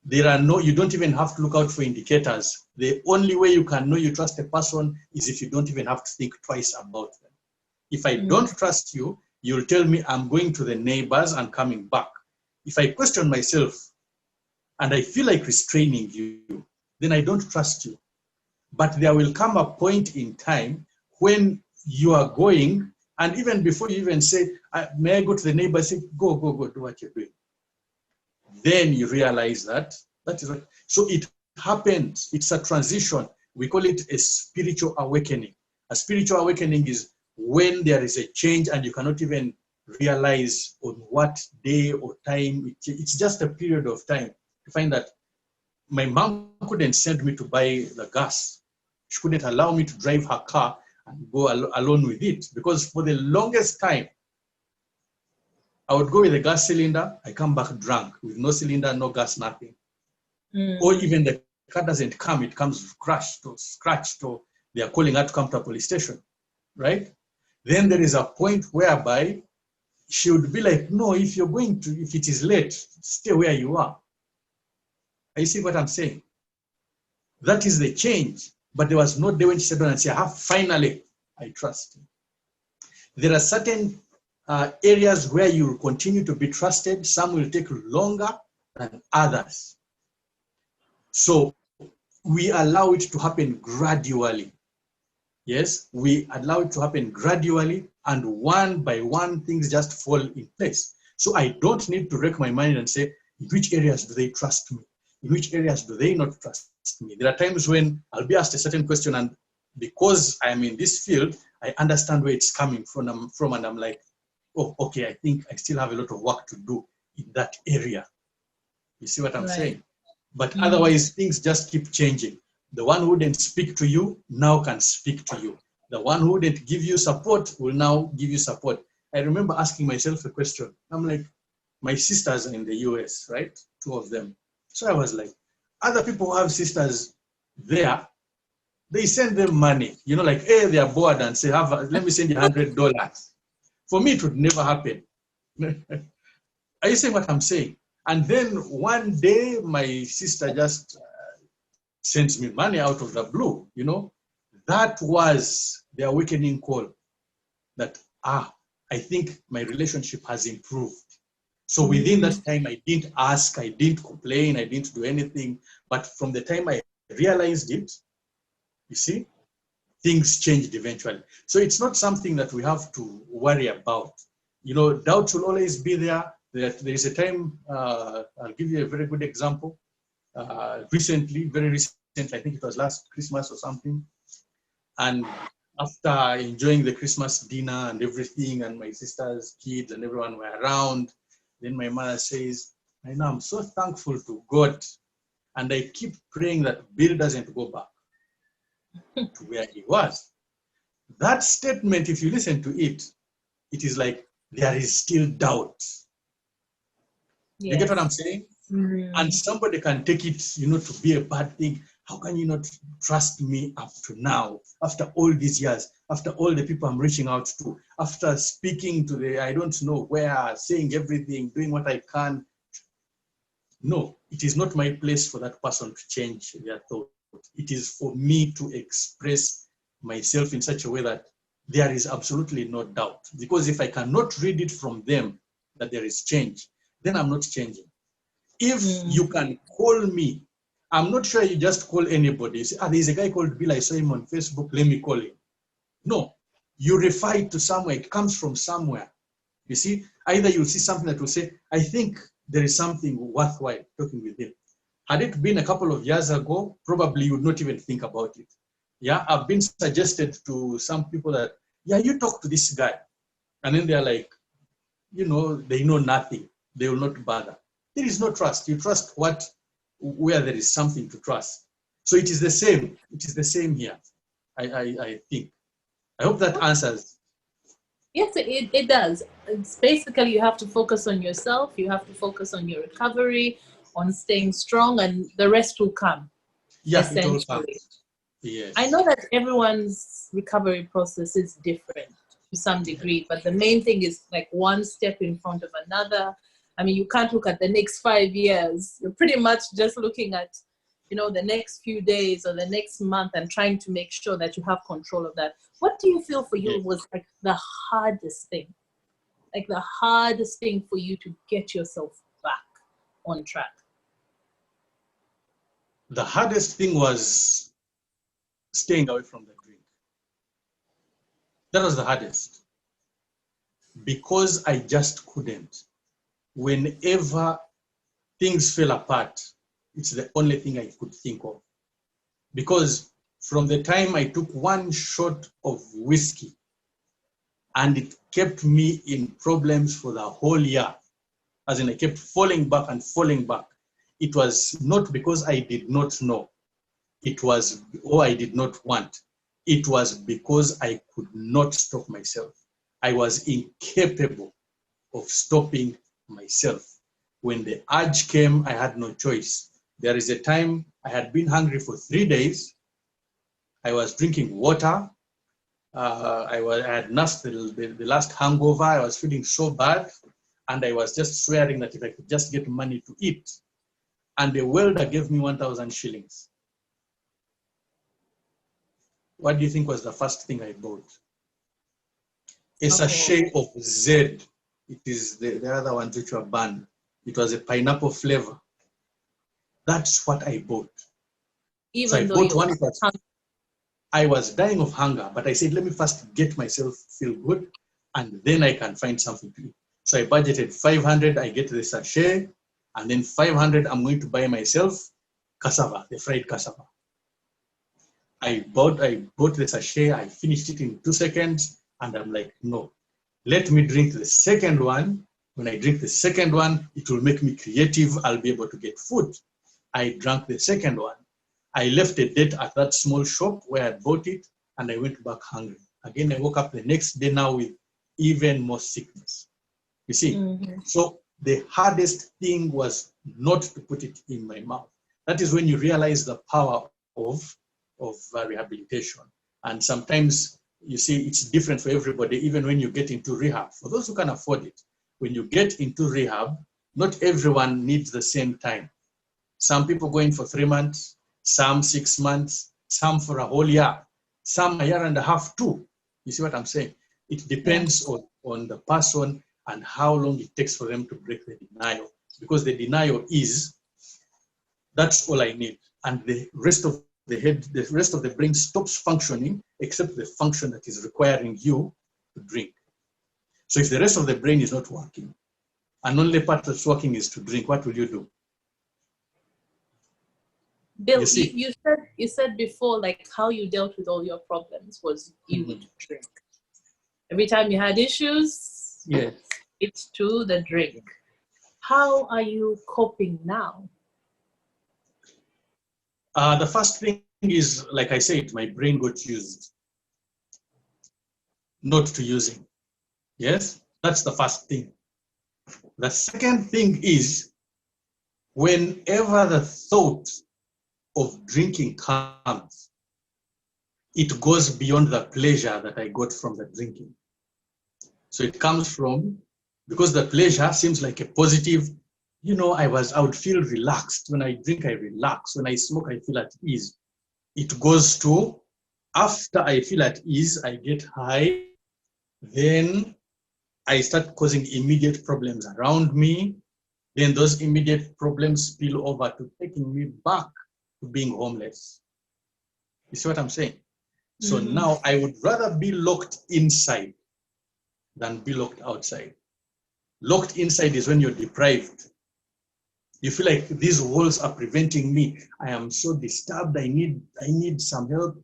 You don't even have to look out for indicators. The only way you can know you trust a person is if you don't even have to think twice about them. If I don't trust you, you'll tell me I'm going to the neighbors and coming back. If I question myself and I feel like restraining you, then I don't trust you. But there will come a point in time when you are going, and even before you even say, may I go to the neighbor, say, go, do what you're doing. Then you realize that is right. So it happens. It's a transition. We call it a spiritual awakening. A spiritual awakening is when there is a change and you cannot even realize on what day or time. It's just a period of time. You find that my mom couldn't send me to buy the gas. She couldn't allow me to drive her car and go alone with it, because for the longest time, I would go with a gas cylinder, I come back drunk with no cylinder, no gas, nothing. Or even the car doesn't come, it comes crashed or scratched, or they are calling her to come to a police station, right? Then there is a point whereby she would be like, no, if it is late, stay where you are. You see what I'm saying? That is the change. But there was no day when she said, and said, finally, I trust you. There are certain areas where you will continue to be trusted. Some will take longer than others. So we allow it to happen gradually. Yes, we allow it to happen gradually, and one by one, things just fall in place. So I don't need to wreck my mind and say, in which areas do they trust me? In which areas do they not trust me? There are times when I'll be asked a certain question, and because I'm in this field, I understand where it's coming from, and I'm like, oh, okay, I think I still have a lot of work to do in that area. You see what I'm saying? But otherwise, things just keep changing. The one who wouldn't speak to you now can speak to you. The one who wouldn't give you support will now give you support. I remember asking myself a question. I'm like, my sisters are in the US, right? 2 of them. So I was like, other people who have sisters there, they send them money, like, hey, they are bored and say, let me send you $100. For me, it would never happen. Are you saying what I'm saying? And then one day, my sister just sends me money out of the blue, That was the awakening call that, I think my relationship has improved. So within that time, I didn't ask, I didn't complain, I didn't do anything. But from the time I realized it, you see, things changed eventually. So it's not something that we have to worry about. Doubt will always be there. There is a time, I'll give you a very good example. Very recently, I think it was last Christmas or something. And after enjoying the Christmas dinner and everything, and my sister's kids and everyone were around, then my mother says, I know, I'm so thankful to God. And I keep praying that Bill doesn't go back to where he was. That statement, if you listen to it, it is like there is still doubt. Yes. You get what I'm saying? And somebody can take it, to be a bad thing. How can you not trust me up to now, after all these years, after all the people I'm reaching out to, after speaking to I don't know where, saying everything, doing what I can? No, it is not my place for that person to change their thought. It is for me to express myself in such a way that there is absolutely no doubt. Because if I cannot read it from them that there is change, then I'm not changing. If you can call me, I'm not sure you just call anybody. You say, there's a guy called Bill, I saw him on Facebook, let me call him. No, you refer it to somewhere, it comes from somewhere. You see, either you'll see something that will say, I think there is something worthwhile talking with him. Had it been a couple of years ago, probably you would not even think about it. Yeah, I've been suggested to some people that, you talk to this guy. And then they're like, they know nothing. They will not bother. There is no trust. You trust where there is something to trust. So it is the same. It is the same here, I think. I hope that answers. Yes, it does. It's basically, you have to focus on yourself. You have to focus on your recovery, on staying strong, and the rest will come. Yeah, it all comes. Yes. I know that everyone's recovery process is different to some degree, but the main thing is like one step in front of another. I mean, you can't look at the next 5 years. You're pretty much just looking at, you know, the next few days or the next month and trying to make sure that you have control of that. What do you feel for you was like the hardest thing? Like the hardest thing for you to get yourself back on track? The hardest thing was staying away from the drink. That was the hardest. Because I just couldn't. Whenever things fell apart, it's the only thing I could think of. Because from the time I took one shot of whiskey, and it kept me in problems for the whole year, as in I kept falling back and falling back. It was not because I did not know. It was, or I did not want. It was because I could not stop myself. I was incapable of stopping myself. When the urge came, I had no choice. There is a time I had been hungry for 3 days. I was drinking water. I had nursed the last hangover. I was feeling so bad. And I was just swearing that if I could just get money to eat. And the welder gave me 1,000 shillings. What do you think was the first thing I bought? A sachet of Z. It is the other ones which were banned. It was a pineapple flavor. That's what I bought. Even though you were hungry. I was dying of hunger, but I said, let me first get myself feel good, and then I can find something to eat. So I budgeted 500, I get the sachet, and then 500, I'm going to buy myself cassava, the fried cassava. I bought the sachet, I finished it in 2 seconds, and I'm like, no, let me drink the second one. When I drink the second one, it will make me creative, I'll be able to get food. I drank the second one. I left a date at that small shop where I bought it, and I went back hungry. Again, I woke up the next day now with even more sickness. You see? Mm-hmm. So the hardest thing was not to put it in my mouth. That is when you realize the power of rehabilitation. And sometimes, you see, it's different for everybody, even when you get into rehab. For those who can afford it, when you get into rehab, not everyone needs the same time. Some people go in for 3 months, some 6 months, some for a whole year, some a year and a half too. You see what I'm saying? It depends on the person and how long it takes for them to break the denial. Because the denial is, that's all I need. And the rest of the head, the rest of the brain stops functioning except the function that is requiring you to drink. So if the rest of the brain is not working, and only part that's working is to drink, what will you do? Bill, you said before, like how you dealt with all your problems was you would drink. Every time you had issues, yes, it's to the drink. How are you coping now? The first thing is, like I said, my brain got used not to using. Yes, that's the first thing. The second thing is, whenever the thought of drinking comes, it goes beyond the pleasure that I got from the drinking. So it comes from, because the pleasure seems like a positive, you know, I would feel relaxed. When I drink, I relax. When I smoke, I feel at ease. It goes to, after I feel at ease, I get high, then I start causing immediate problems around me. Then those immediate problems spill over to taking me back to being homeless. You see what I'm saying? So now I would rather be locked inside than be locked outside. Locked inside is when you're deprived. You feel like these walls are preventing me. I am so disturbed. I need some help.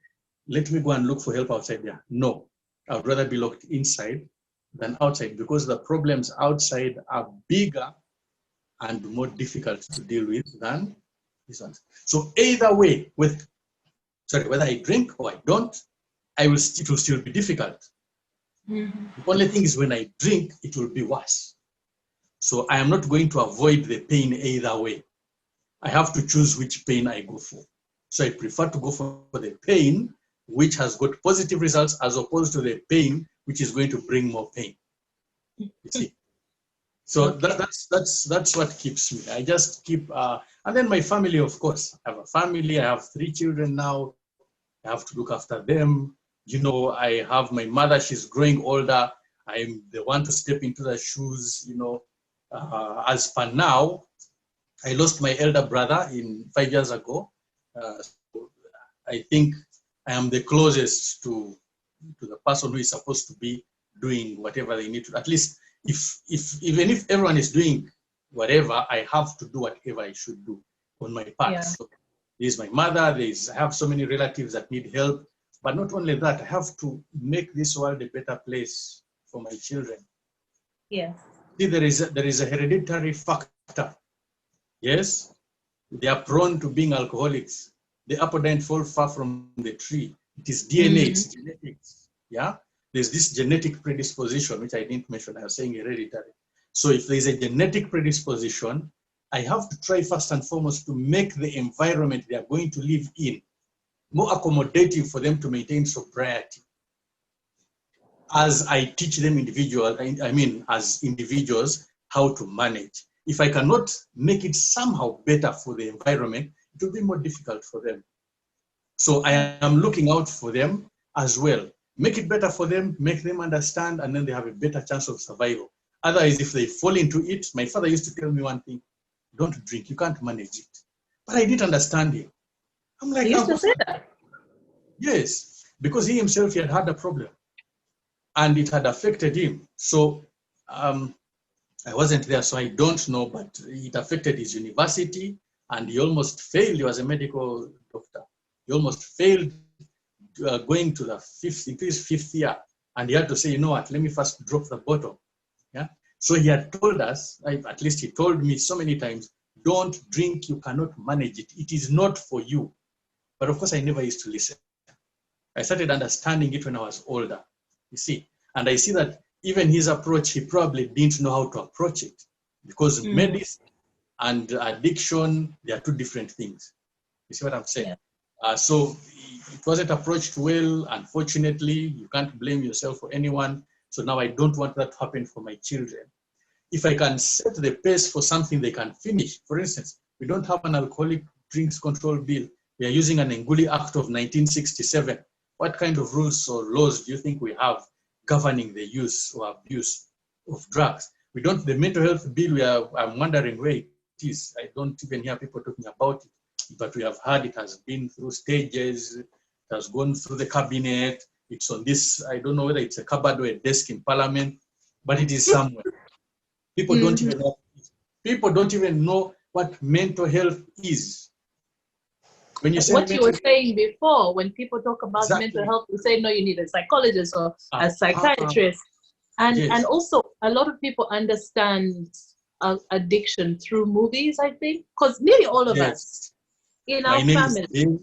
Let me go and look for help outside there. No, I would rather be locked inside than outside, because the problems outside are bigger and more difficult to deal with than these ones. So either way, whether I drink or I don't, it will still be difficult. Mm-hmm. The only thing is, when I drink, it will be worse. So I am not going to avoid the pain either way. I have to choose which pain I go for. So I prefer to go for the pain which has got positive results, as opposed to the pain which is going to bring more pain. You see? So Okay. that's what keeps me. I just keep, and then my family, of course. I have a family. I have 3 children now. I have to look after them. I have my mother. She's growing older. I'm the one to step into the shoes. As per now, I lost my elder brother 5 years ago. So I think I am the closest to the person who is supposed to be doing whatever they need to. At least even if everyone is doing whatever, I have to do whatever I should do on my part. Yeah. So there's my mother, I have so many relatives that need help. But not only that, I have to make this world a better place for my children. Yes. See, there is a hereditary factor. Yes, they are prone to being alcoholics. The apple doesn't fall far from the tree. It is DNA, Mm. it's genetics. Yeah, there's this genetic predisposition, which I didn't mention. I was saying hereditary. So if there's a genetic predisposition, I have to try first and foremost to make the environment they are going to live in more accommodating for them to maintain sobriety. As I teach them as individuals, how to manage. If I cannot make it somehow better for the environment, it will be more difficult for them. So I am looking out for them as well. Make it better for them, make them understand, and then they have a better chance of survival. Otherwise, if they fall into it, my father used to tell me one thing: don't drink, you can't manage it. But I didn't understand him. I'm like, He used to say that. yes, because he himself, he had had a problem and it had affected him. So I wasn't there, so I don't know, but it affected his university and he almost failed. He was a medical doctor. He almost failed going to into his fifth year. And he had to say, you know what, let me first drop the bottle. Yeah. So he had told us, at least he told me so many times, don't drink, you cannot manage it. It is not for you. But of course, I never used to listen. I started understanding it when I was older, you see. And I see that even his approach, he probably didn't know how to approach it because medicine and addiction, they are two different things. You see what I'm saying? Yeah. So it wasn't approached well. Unfortunately, you can't blame yourself for anyone. So now I don't want that to happen for my children. If I can set the pace for something they can finish, for instance, we don't have an alcoholic drinks control bill. We are using an Nguli Act of 1967. What kind of rules or laws do you think we have governing the use or abuse of drugs? We don't, the mental health bill, I'm wondering where it is. I don't even hear people talking about it, but we have heard it has been through stages, it has gone through the cabinet, it's on this, I don't know whether it's a cupboard or a desk in parliament, but it is somewhere. People don't even know. People don't even know what mental health is. When you say What you were saying before, when people talk about mental health, we say, no, you need a psychologist or a psychiatrist. And also, a lot of people understand addiction through movies, I think, because nearly all of us in our family,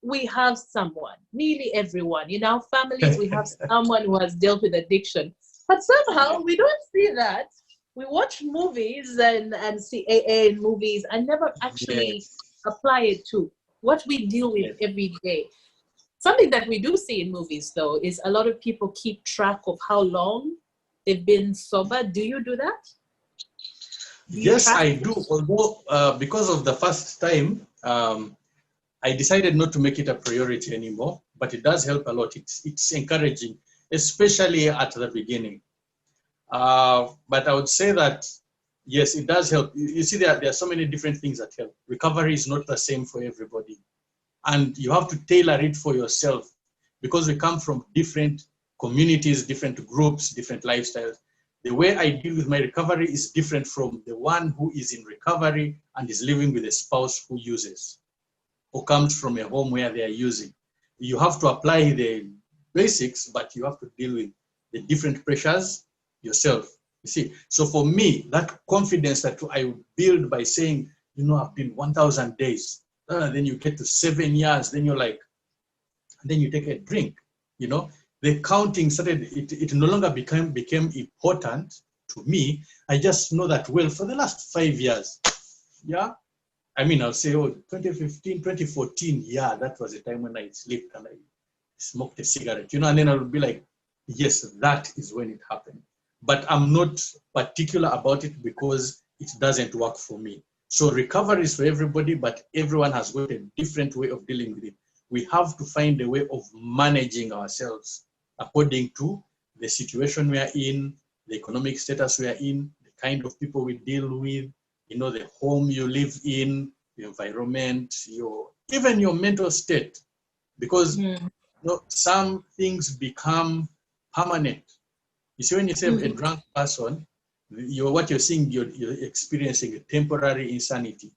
we have someone, nearly everyone. In our families, we have someone who has dealt with addiction. But somehow we don't see that. We watch movies and see AA in movies and never actually apply it to what we deal with every day. Something that we do see in movies, though, is a lot of people keep track of how long they've been sober. Do you do that? Yes, I do. Although, because of the first time, I decided not to make it a priority anymore, but it does help a lot. It's encouraging, especially at the beginning. But I would say that, yes, it does help. You see, there are so many different things that help. Recovery is not the same for everybody. And you have to tailor it for yourself because we come from different communities, different groups, different lifestyles. The way I deal with my recovery is different from the one who is in recovery and is living with a spouse who uses or comes from a home where they are using. You have to apply the basics, but you have to deal with the different pressures yourself. You see, so for me, that confidence that I build by saying, you know, I've been 1,000 days, then you get to 7 years, then you're like, then you take a drink, you know, the counting started, it no longer became important to me. I just know that, well, for the last 5 years, yeah, I mean, I'll say, oh, 2015, 2014, yeah, that was the time when I slept and I smoked a cigarette, you know, and then I'll be like, yes, that is when it happened. but I'm not particular about it because it doesn't work for me. So recovery is for everybody, but everyone has got a different way of dealing with it. We have to find a way of managing ourselves according to the situation we are in, the economic status we are in, the kind of people we deal with, you know, the home you live in, the environment, even your mental state. Because you know, some things become permanent. You see, when you say a drunk person, what you're seeing, you're experiencing a temporary insanity.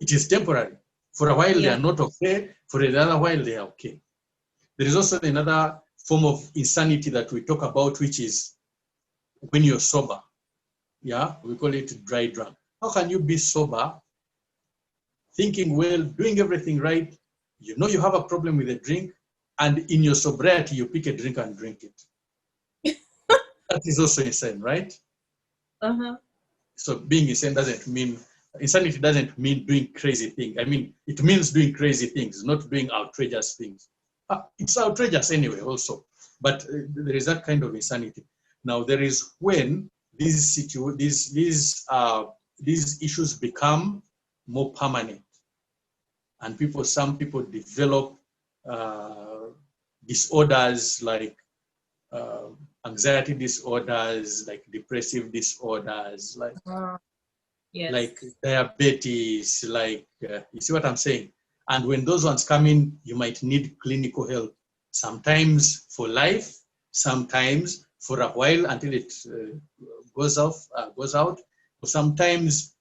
It is temporary. For a while, they are not okay. For another while, they are okay. There is also another form of insanity that we talk about, which is when you're sober. Yeah, we call it dry drunk. How can you be sober, thinking well, doing everything right? You know you have a problem with a drink, and in your sobriety, you pick a drink and drink it. That is also insane, right? So being insane doesn't mean, insanity doesn't mean doing crazy things. I mean, it means doing crazy things, not doing outrageous things. It's outrageous anyway also, but there is that kind of insanity. Now there is when these issues become more permanent, and some people develop disorders like anxiety disorders, like depressive disorders, like like diabetes, like you see what I'm saying? And when those ones come in, you might need clinical help, sometimes for life, sometimes for a while until it goes out, or sometimes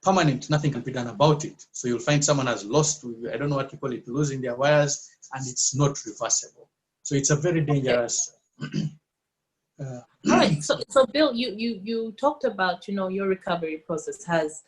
permanent, nothing can be done about it. So you'll find someone has lost, I don't know what you call it, losing their wires, and it's not reversible. So it's a very dangerous. All right. So Bill, you talked about, you know, your recovery process has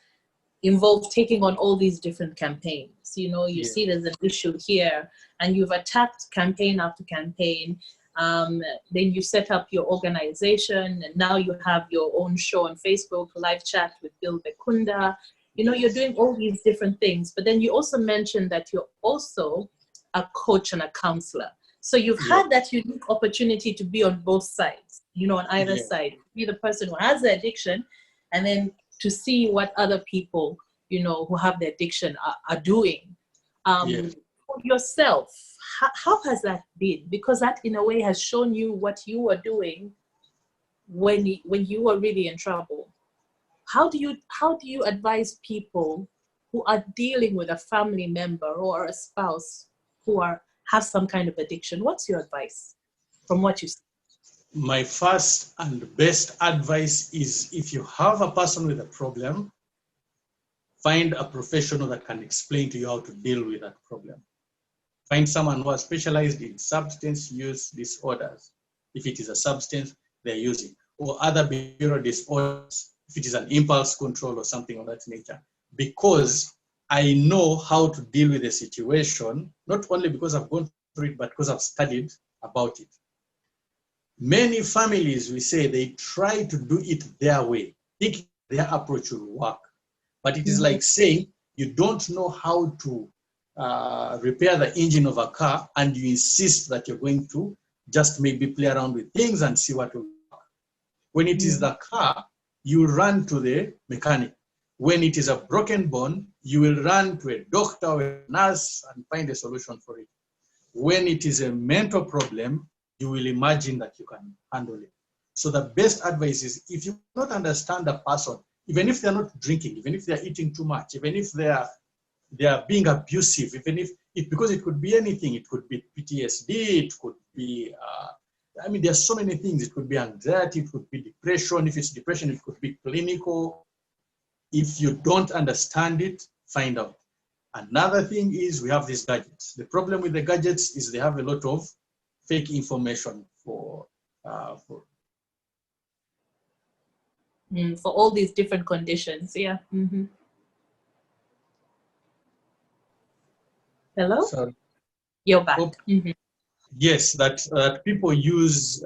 involved taking on all these different campaigns. You know, you see there's an issue here, and you've attacked campaign after campaign. Then you set up your organization, and now you have your own show on Facebook, live chat with Bill Bekunda. You know, you're doing all these different things, but then you also mentioned that you're also a coach and a counselor. So you've had that unique opportunity to be on both sides, you know, on either side, be the person who has the addiction, and then to see what other people, you know, who have the addiction are doing. For yourself, how has that been? Because that in a way has shown you what you were doing when you were really in trouble. How do you advise people who are dealing with a family member or a spouse who have some kind of addiction? What's your advice from what you see? My first and best advice is, if you have a person with a problem, find a professional that can explain to you how to deal with that problem. Find someone who has specialized in substance use disorders, if it is a substance they're using, or other behavioral disorders, if it is an impulse control or something of that nature. Because I know how to deal with the situation, not only because I've gone through it, but because I've studied about it. Many families, we say, they try to do it their way, think their approach will work. But it is like saying you don't know how to repair the engine of a car, and you insist that you're going to just maybe play around with things and see what will work. When it is the car, you run to the mechanic. When it is a broken bone, you will run to a doctor or a nurse and find a solution for it. When it is a mental problem, you will imagine that you can handle it. So the best advice is, if you don't understand a person, even if they're not drinking, even if they're eating too much, even if they are being abusive, even if because it could be anything, it could be PTSD, it could be, I mean, there's so many things. It could be anxiety, it could be depression. If it's depression, it could be clinical. If you don't understand it, find out. Another thing is, we have these gadgets. The problem with the gadgets is they have a lot of fake information for all these different conditions. Hello? Sorry. You're back. Yes, that people use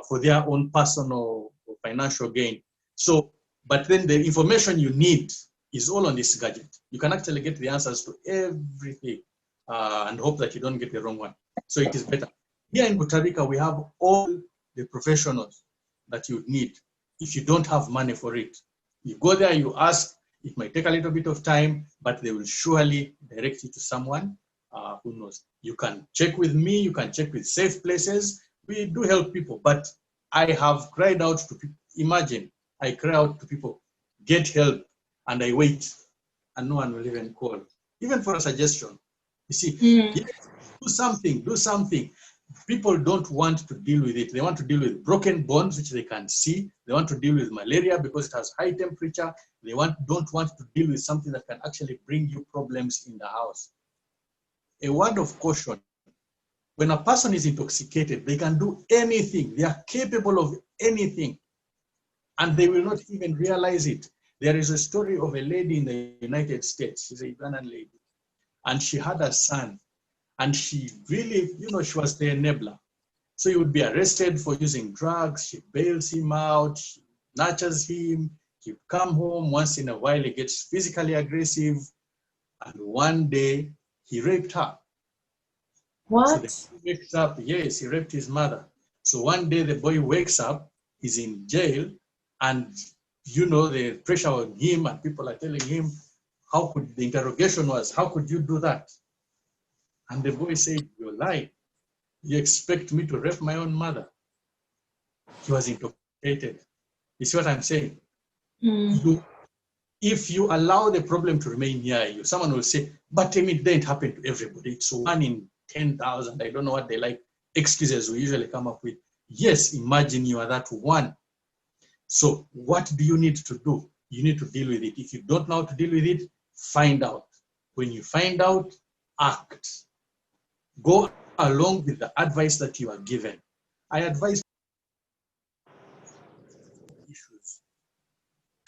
for their own personal or financial gain. So, but then the information you need is all on this gadget. You can actually get the answers to everything and hope that you don't get the wrong one. So it is better. Here in Costa Rica, we have all the professionals that you need if you don't have money for it. You go there, you ask, it might take a little bit of time, but they will surely direct you to someone who knows. You can check with me, you can check with Safe Places. We do help people, but I have cried out to people. Imagine, I cry out to people, get help, and I wait, and no one will even call, even for a suggestion. You see, yes, do something, do something. People don't want to deal with it. They want to deal with broken bones, which they can see. They want to deal with malaria because it has high temperature. They don't want to deal with something that can actually bring you problems in the house. A word of caution: when a person is intoxicated, they can do anything. They are capable of anything, and they will not even realize it. There is a story of a lady in the United States. She's a Ugandan lady, and she had a son. And she really, she was the enabler. So he would be arrested for using drugs. She bails him out, she nurtures him. He would come home once in a while, he gets physically aggressive. And one day he raped her. What? So the boy wakes up, yes, he raped his mother. So one day the boy wakes up, he's in jail, and the pressure on him, and people are telling him, the interrogation was, how could you do that? And the boy said, you're lying. You expect me to rape my own mother? He was intoxicated. You see what I'm saying? If you allow the problem to remain near you, someone will say, but it didn't happen to everybody. It's 1 in 10,000. I don't know what they like. Excuses we usually come up with. Yes, imagine you are that one. So what do you need to do? You need to deal with it. If you don't know how to deal with it, find out. When you find out, act. Go along with the advice that you are given. I advise issues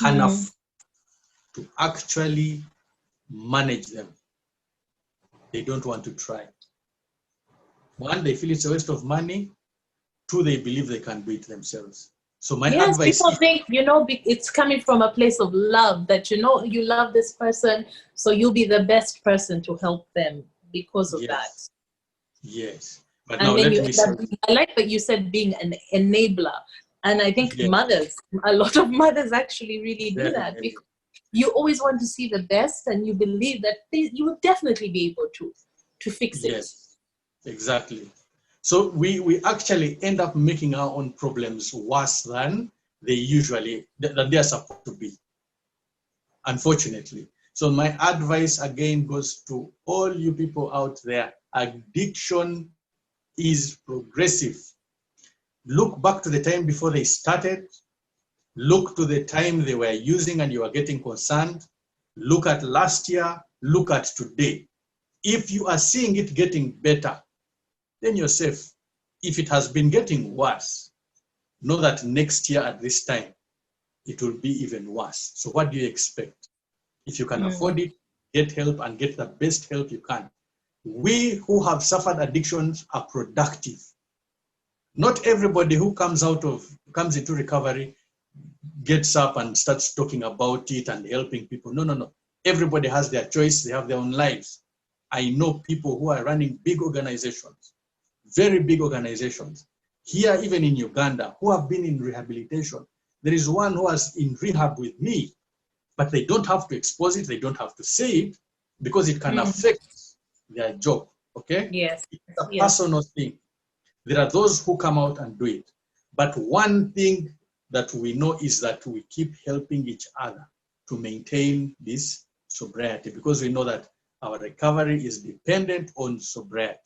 enough to actually manage them. They don't want to try. One, they feel it's a waste of money. Two, they believe they can do it themselves. So my advice people think, it's coming from a place of love, that, you love this person, so you'll be the best person to help them because of that. Yes. But and now then let me say, I like that you said being an enabler. And I think a lot of mothers actually really do that, because you always want to see the best, and you believe that you will definitely be able to fix it. Yes, exactly. So we actually end up making our own problems worse than that they are supposed to be, unfortunately. So my advice again goes to all you people out there. Addiction is progressive. Look back to the time before they started. Look to the time they were using and you are getting concerned. Look at last year. Look at today. If you are seeing it getting better, then you're safe. If it has been getting worse, know that next year at this time, it will be even worse. So what do you expect? If you can afford it, get help and get the best help you can. We who have suffered addictions are productive. Not everybody who comes into recovery gets up and starts talking about it and helping people. No. Everybody has their choice. They have their own lives. I know people who are running big organizations, very big organizations, here even in Uganda, who have been in rehabilitation. There is one who was in rehab with me, but they don't have to expose it. They don't have to say it because it can affect their job, okay? Yes. It's a personal thing. There are those who come out and do it. But one thing that we know is that we keep helping each other to maintain this sobriety, because we know that our recovery is dependent on sobriety.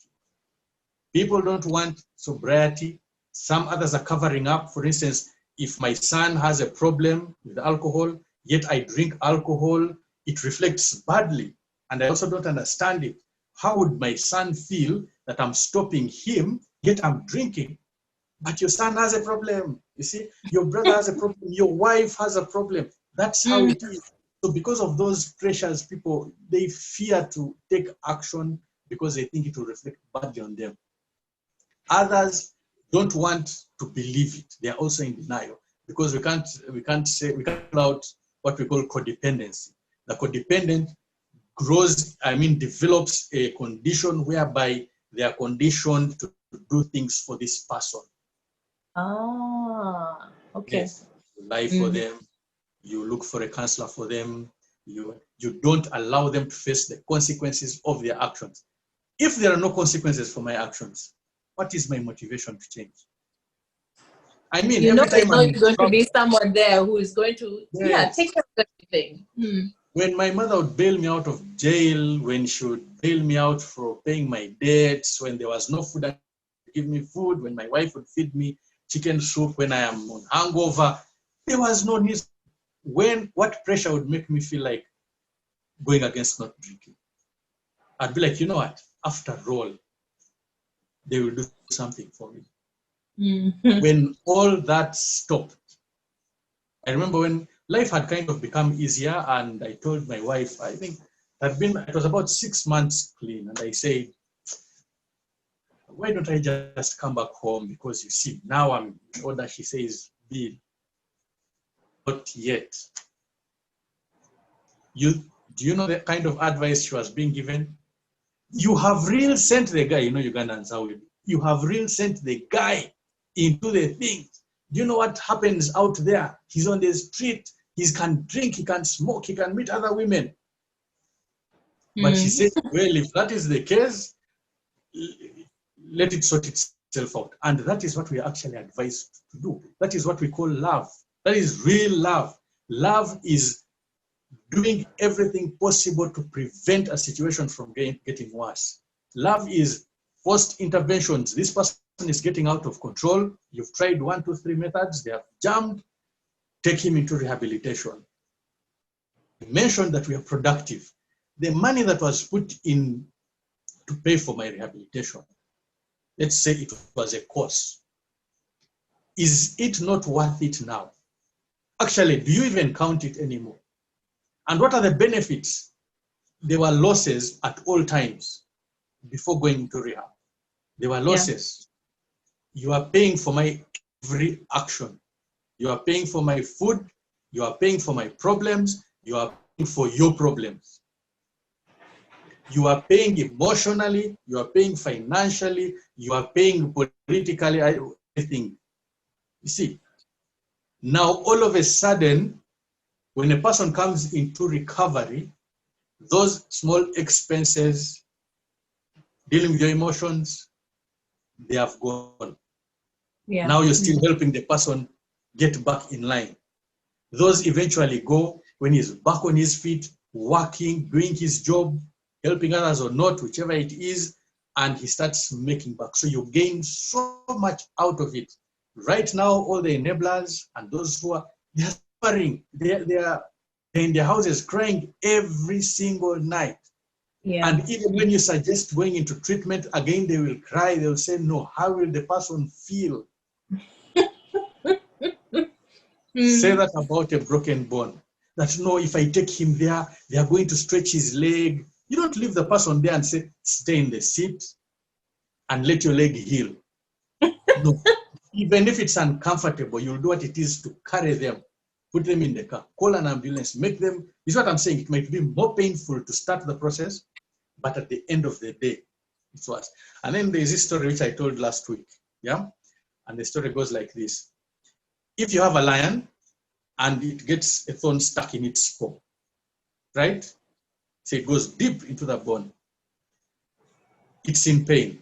People don't want sobriety. Some others are covering up. For instance, if my son has a problem with alcohol, yet I drink alcohol, it reflects badly. And I also don't understand it. How would my son feel that I'm stopping him, yet I'm drinking? But your son has a problem. You see, your brother has a problem. Your wife has a problem. That's how it is. So because of those pressures, people, they fear to take action because they think it will reflect badly on them. Others don't want to believe it. They are also in denial because we can't call out what we call codependency. The codependent develops a condition whereby they are conditioned to do things for this person. Ah, okay. Yes, you lie for them, you look for a counselor for them, you don't allow them to face the consequences of their actions. If there are no consequences for my actions, what is my motivation to change? I mean, You know, every there's time I'm always in going to trouble, be someone there who is going to, yes. take care of everything. When my mother would bail me out of jail, when she would bail me out for paying my debts, when there was no food, give me food, when my wife would feed me chicken soup when I am on hangover, there was no need. What pressure would make me feel like going against not drinking? I'd be like, you know what? After all, they will do something for me. When all that stopped, I remember when life had kind of become easier, and I told my wife, I think it was about 6 months clean, and I said, why don't I just come back home? Because you see, now I'm in order. She says, Bill, not yet. Do you know the kind of advice she was being given? You have really sent the guy, Ugandans, how we do. You have really sent the guy into the thing. Do you know what happens out there? He's on the street. He can drink, he can smoke, he can meet other women. But she said, well, if that is the case, let it sort itself out. And that is what we are actually advised to do. That is what we call love. That is real love. Love is doing everything possible to prevent a situation from getting worse. Love is forced interventions. This person is getting out of control. You've tried 1, 2, 3 methods. They have jammed. Take him into rehabilitation. You mentioned that we are productive. The money that was put in to pay for my rehabilitation, let's say it was a course. Is it not worth it now? Actually, do you even count it anymore? And what are the benefits? There were losses at all times before going into rehab. There were losses. Yeah. You are paying for my every action. You are paying for my food. You are paying for my problems. You are paying for your problems. You are paying emotionally. You are paying financially. You are paying politically, everything. You see, now all of a sudden, when a person comes into recovery, those small expenses, dealing with your emotions, they have gone. Yeah. Now you're still helping the person get back in line. Those eventually go when he's back on his feet, working, doing his job, helping others or not, whichever it is, and he starts making back. So you gain so much out of it. Right now, all the enablers and those who are, they're suffering. They're in their houses crying every single night. Yeah. And even when you suggest going into treatment, again, they will cry. They will say, no, how will the person feel? Say that about a broken bone. That, no, if I take him there, they are going to stretch his leg. You don't leave the person there and say, stay in the seat and let your leg heal. No. Even if it's uncomfortable, you'll do what it is to carry them, put them in the car, call an ambulance, make them, this is what I'm saying, it might be more painful to start the process, but at the end of the day, it's worse. And then there's this story which I told last week, yeah? And the story goes like this. If you have a lion and it gets a thorn stuck in its paw, right? So it goes deep into the bone. It's in pain.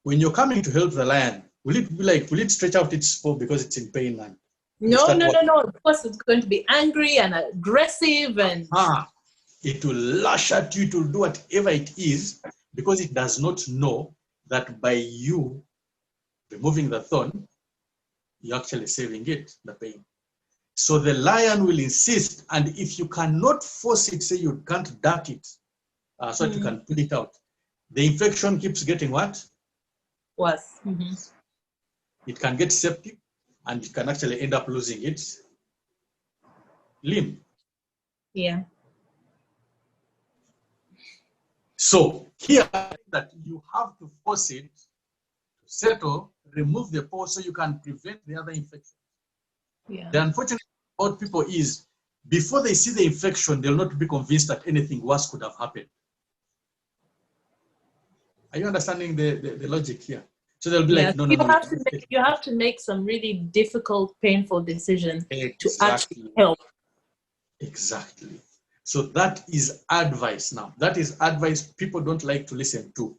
When you're coming to help the lion, will it stretch out its paw because it's in pain? And no. Of course, it's going to be angry and aggressive and... It will lash at you, it will do whatever it is, because it does not know that by you removing the thorn, you're actually saving it, the pain. So the lion will insist, and if you cannot force it, say you can't dart it, so that you can pull it out, the infection keeps getting what? Worse. It can get septic, and it can actually end up losing its limb. Yeah. So here, that you have to force it to settle, remove the paw so you can prevent the other infection. Yeah. The unfortunate thing about people is, before they see the infection, they'll not be convinced that anything worse could have happened. Are you understanding the logic here? So they'll be Yeah, like, no, no, no, we cannot take you have to make some really difficult, painful decisions it." to actually Exactly. help. Exactly. So that is advice now. That is advice people don't like to listen to.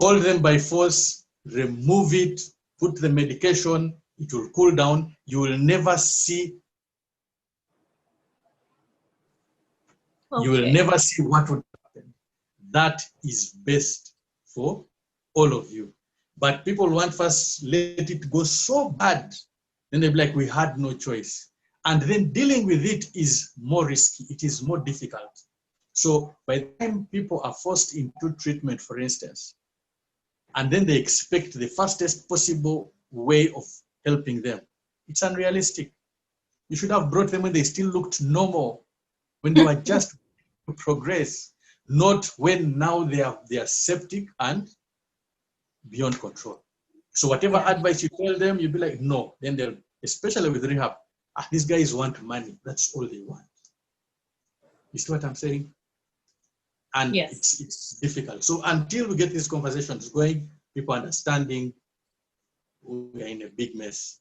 Hold them by force, remove it, put the medication, it will cool down. You will never see, you will Okay. never see what would happen. That is best for all of you. But people want first let it go so bad, then they'll be like, we had no choice. And then dealing with it is more risky, it is more difficult. So by the time people are forced into treatment, for instance, and then they expect the fastest possible way of helping them, it's unrealistic. You should have brought them when they still looked normal, when they were just to progress, not when now they are septic and beyond control. So whatever Yeah. advice you tell them, you'll be like, no. Then they'll, especially with rehab, these guys want money. That's all they want. You see what I'm saying? And Yes. it's difficult. So until we get these conversations going, people understanding, we are in a big mess.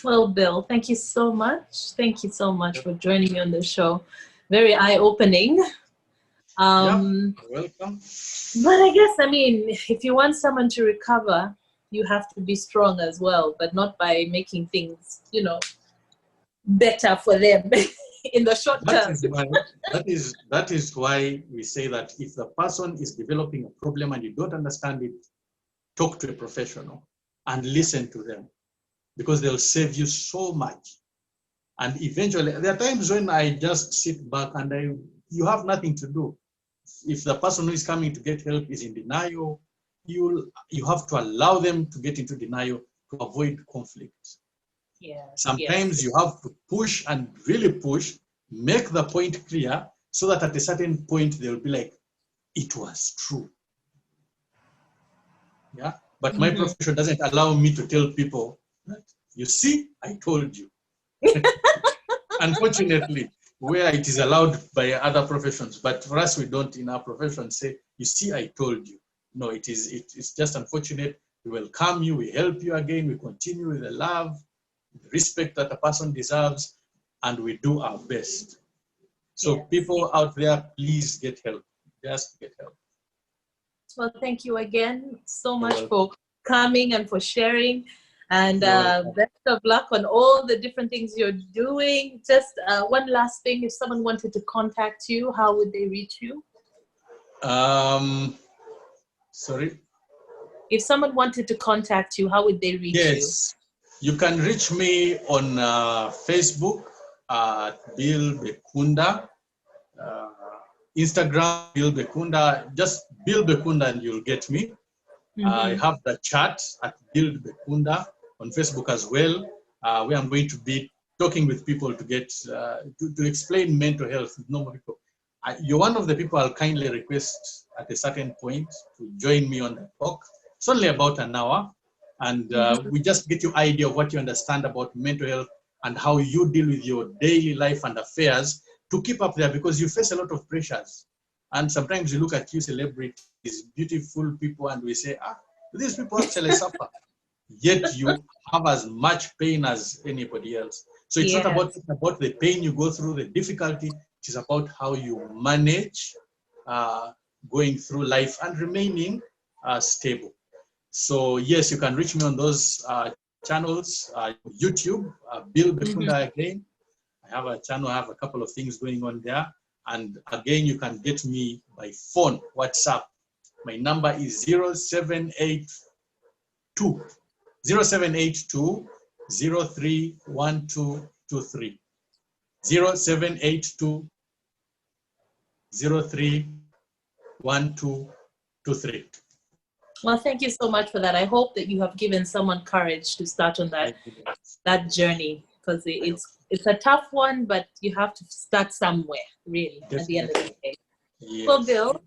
Well, Bill, thank you so much. Thank you so much for joining me on the show. Very eye-opening. Yeah, Um, welcome. but I guess, I mean, if you want someone to recover, you have to be strong as well, but not by making things, better for them in the short That term. is why that is why we say that if the person is developing a problem and you don't understand it, talk to a professional and Yeah. listen to them, because they'll save you so much. And eventually, there are times when I just sit back and you have nothing to do. If the person who is coming to get help is in denial, you have to allow them to get into denial to avoid conflict. Yes, yes, Sometimes you have to push and really push, make the point clear so that at a certain point they'll be like, it was true. Yeah. But my mm-hmm. profession doesn't allow me to tell people that, you see, I told you. Unfortunately, where it is allowed by other professions, but for us, we don't in our profession say, you see, I told you. No, it's just unfortunate. We welcome you, we help you again, we continue with the love, the respect that a person deserves, and we do our best. So Yes. people out there, please get help. Just get help. Well, thank you again so You're much welcome. for coming and for sharing. And You're welcome. best of luck on all the different things you're doing. Just one last thing, if someone wanted to contact you, how would they reach you? Sorry. If someone wanted to contact you, how would they reach you? Yes, you can reach me on Facebook at Bill Bekunda, uh, Instagram Bill Bekunda, just Bill Bekunda and you'll get me. I Mm-hmm. have the chat at Bill Bekunda on Facebook as well, where I'm going to be talking with people to get to explain mental health with normal people. You're one of the people I'll kindly request at a certain point to join me on the talk. It's only about an hour, and Mm-hmm. we just get your idea of what you understand about mental health and how you deal with your daily life and affairs to keep up there, because you face a lot of pressures. And sometimes you look at you celebrities, beautiful people, and we say, these people actually suffer. Yet you have as much pain as anybody else. So it's not Yes. about the pain you go through, the difficulty. It is about how you manage going through life and remaining stable. So yes, you can reach me on those channels. YouTube, Bill Mm-hmm. Bekunda again. I have a channel, I have a couple of things going on there. And again, you can get me by phone, WhatsApp. My number is 0782 0782 031223. 0782 031223. Well, thank you so much for that. I hope that you have given someone courage to start on that journey, because it's a tough one, but you have to start somewhere, really, at the end of the Definitely. day. Well, Yes. Bill,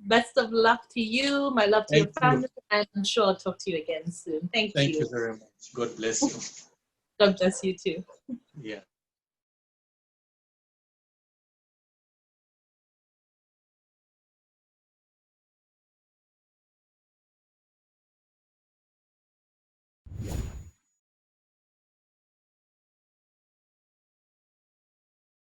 best of luck to you, my love to your Thank you. family, and I'm sure I'll talk to you again soon. Thank Thank you. you very much. God bless you. God bless you too. Yeah.